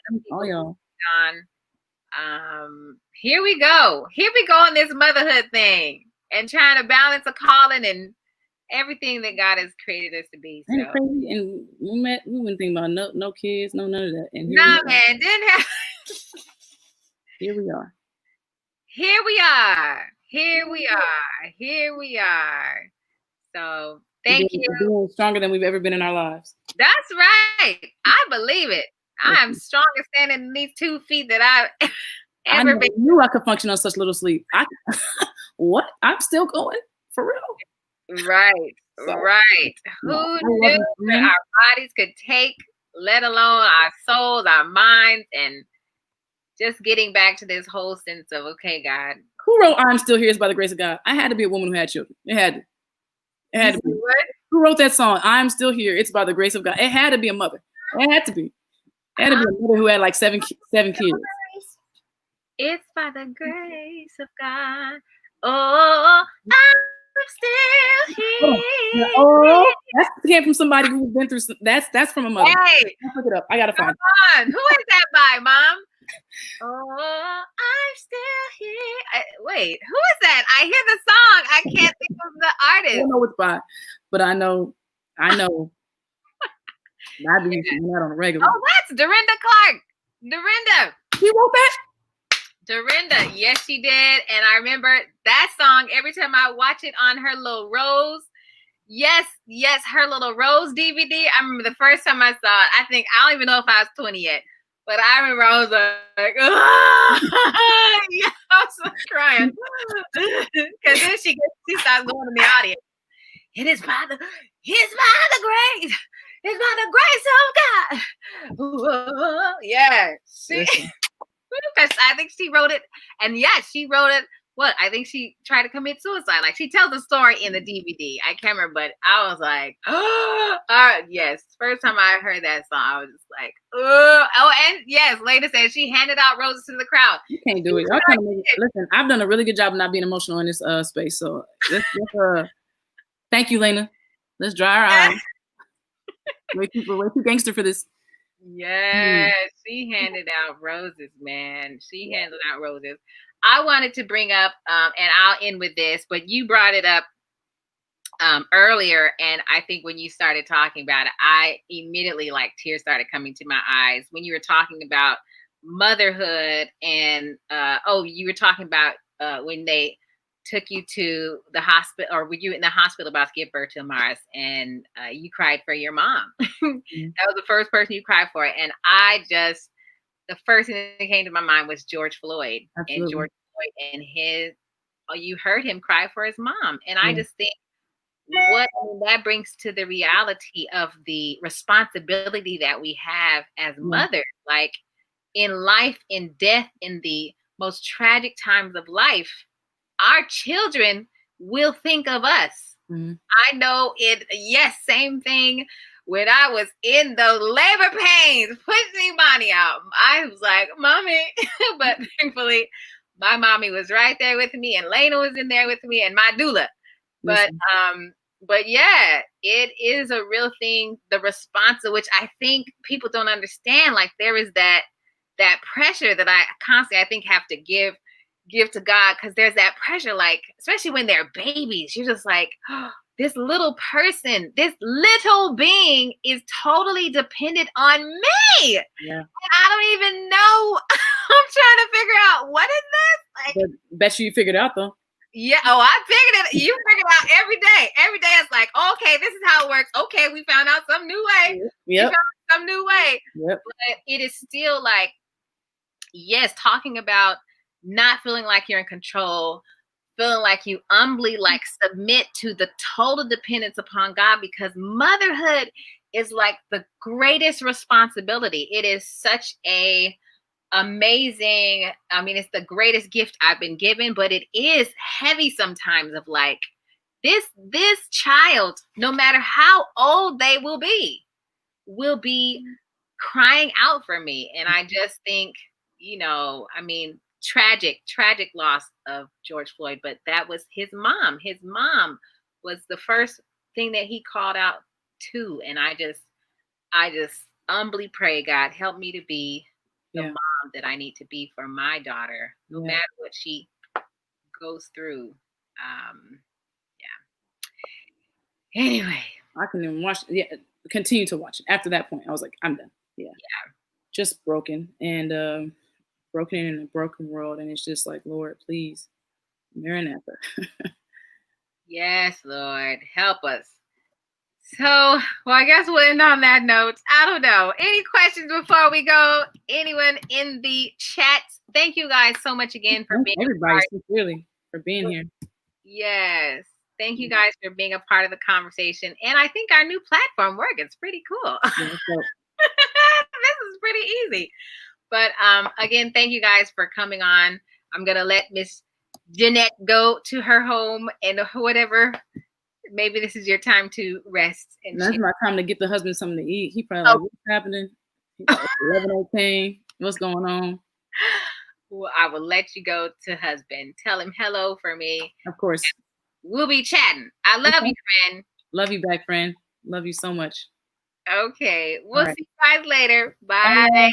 Here we go on this motherhood thing and trying to balance a calling and everything that God has created us to be. So. And we wouldn't think about no kids, none of that. And man, didn't have. Here we are. So thank you. We're stronger than we've ever been in our lives. That's right. I believe it. I am stronger standing in these 2 feet that I've ever been. I knew I could function on such little sleep. What? I'm still going for real. Right. Who knew that our bodies could take let alone our souls, our minds, and just getting back to this whole sense of, okay, God. Who wrote I'm Still Here? It's by the grace of God? I had to be a woman who had children. It had to. It had to be. Who wrote that song? I'm Still Here. It's by the grace of God. It had to be a mother. It had to be. It had to be a mother who had like seven kids. It's by the grace of God. Oh, I'm still here. Oh, that came from somebody who's been through. That's from a mother. Hey, let's look it up. I gotta find it. Who is that by, Mom? Oh, I'm still here. Wait, who is that? I hear the song. I can't think of the artist. I don't know what's by, but I know. I be using that on a regular. Oh, that's Dorinda Clark. Dorinda. She wrote that? Dorinda. Yes, she did. And I remember that song every time I watch it on her little Rose. Yes, her little Rose DVD. I remember the first time I saw it. I don't even know if I was 20 yet. But I remember I was like, yeah, I was crying. Because then she starts going to the audience. It's by the grace. It's by the grace of God. Yeah. I think she wrote it. And yeah, she wrote it. I think she tried to commit suicide. Like, she tells the story in the DVD. I can't remember, but I was like, yes. First time I heard that song, I was just like, oh, and yes, later said she handed out roses to the crowd. You can't do it. Listen, I've done a really good job of not being emotional in this space. So let's thank you, Lena. Let's dry our eyes. Way too gangster for this. Yes, she handed out roses, man. She handed out roses. I wanted to bring up, and I'll end with this, but you brought it up earlier, and I think when you started talking about it, I immediately, like, tears started coming to my eyes when you were talking about motherhood, and you were talking about when they took you to the hospital, or were you in the hospital about to give birth to Mars, and you cried for your mom. That was the first person you cried for, and the first thing that came to my mind was George Floyd. Absolutely. And George Floyd and you heard him cry for his mom. And I just think that brings to the reality of the responsibility that we have as mothers, like in life, in death, in the most tragic times of life, our children will think of us. Mm-hmm. I know it. Yes. Same thing. When I was in those labor pains, pushing Bonnie out, I was like, Mommy. But thankfully, my mommy was right there with me, and Lena was in there with me, and my doula. But yeah, it is a real thing. The response, which I think people don't understand, like there is that pressure that I constantly, I think, have to give to God, because there's that pressure, like, especially when they're babies, you're just like, oh, this little person, this little being is totally dependent on me. Yeah. And I don't even know. I'm trying to figure out, what is this? Like, bet you figured it out, though. Yeah. Oh, I figured it. You figured it out every day. Every day it's like, okay, this is how it works. Okay, we found out some new way. Yep. We found out some new way. Yep. But it is still like, yes, talking about not feeling like you're in control, feeling like you humbly like submit to the total dependence upon God, because motherhood is like the greatest responsibility. It is such a amazing, it's the greatest gift I've been given, but it is heavy sometimes, of like, this child, no matter how old they will be crying out for me. And I just think, tragic loss of George Floyd, but that was his mom. His mom was the first thing that he called out to. And I just humbly pray, God, help me to be the mom that I need to be for my daughter, no matter what she goes through. Anyway, I couldn't even watch it. Yeah, continue to watch it. After that point, I was like, I'm done. Yeah. Just broken, and broken in a broken world, and it's just like, Lord, please, Maranatha. Yes, Lord, help us. So, well, I guess we'll end on that note. I don't know. Any questions before we go? Anyone in the chat? Thank you guys so much again for being everybody, sincerely, for being here. Yes. Thank you guys for being a part of the conversation. And I think our new platform works. It's pretty cool. was pretty easy. But again, thank you guys for coming on. I'm gonna let Miss Jeanette go to her home and whatever. Maybe this is your time to rest. And That's my time to get the husband something to eat. He probably like, what's happening? He's like, 11:18. What's going on? Well, I will let you go to husband. Tell him hello for me. Of course. We'll be chatting. I love you, friend. Love you back, friend. Love you so much. Okay. We'll see you guys later. Bye. Bye.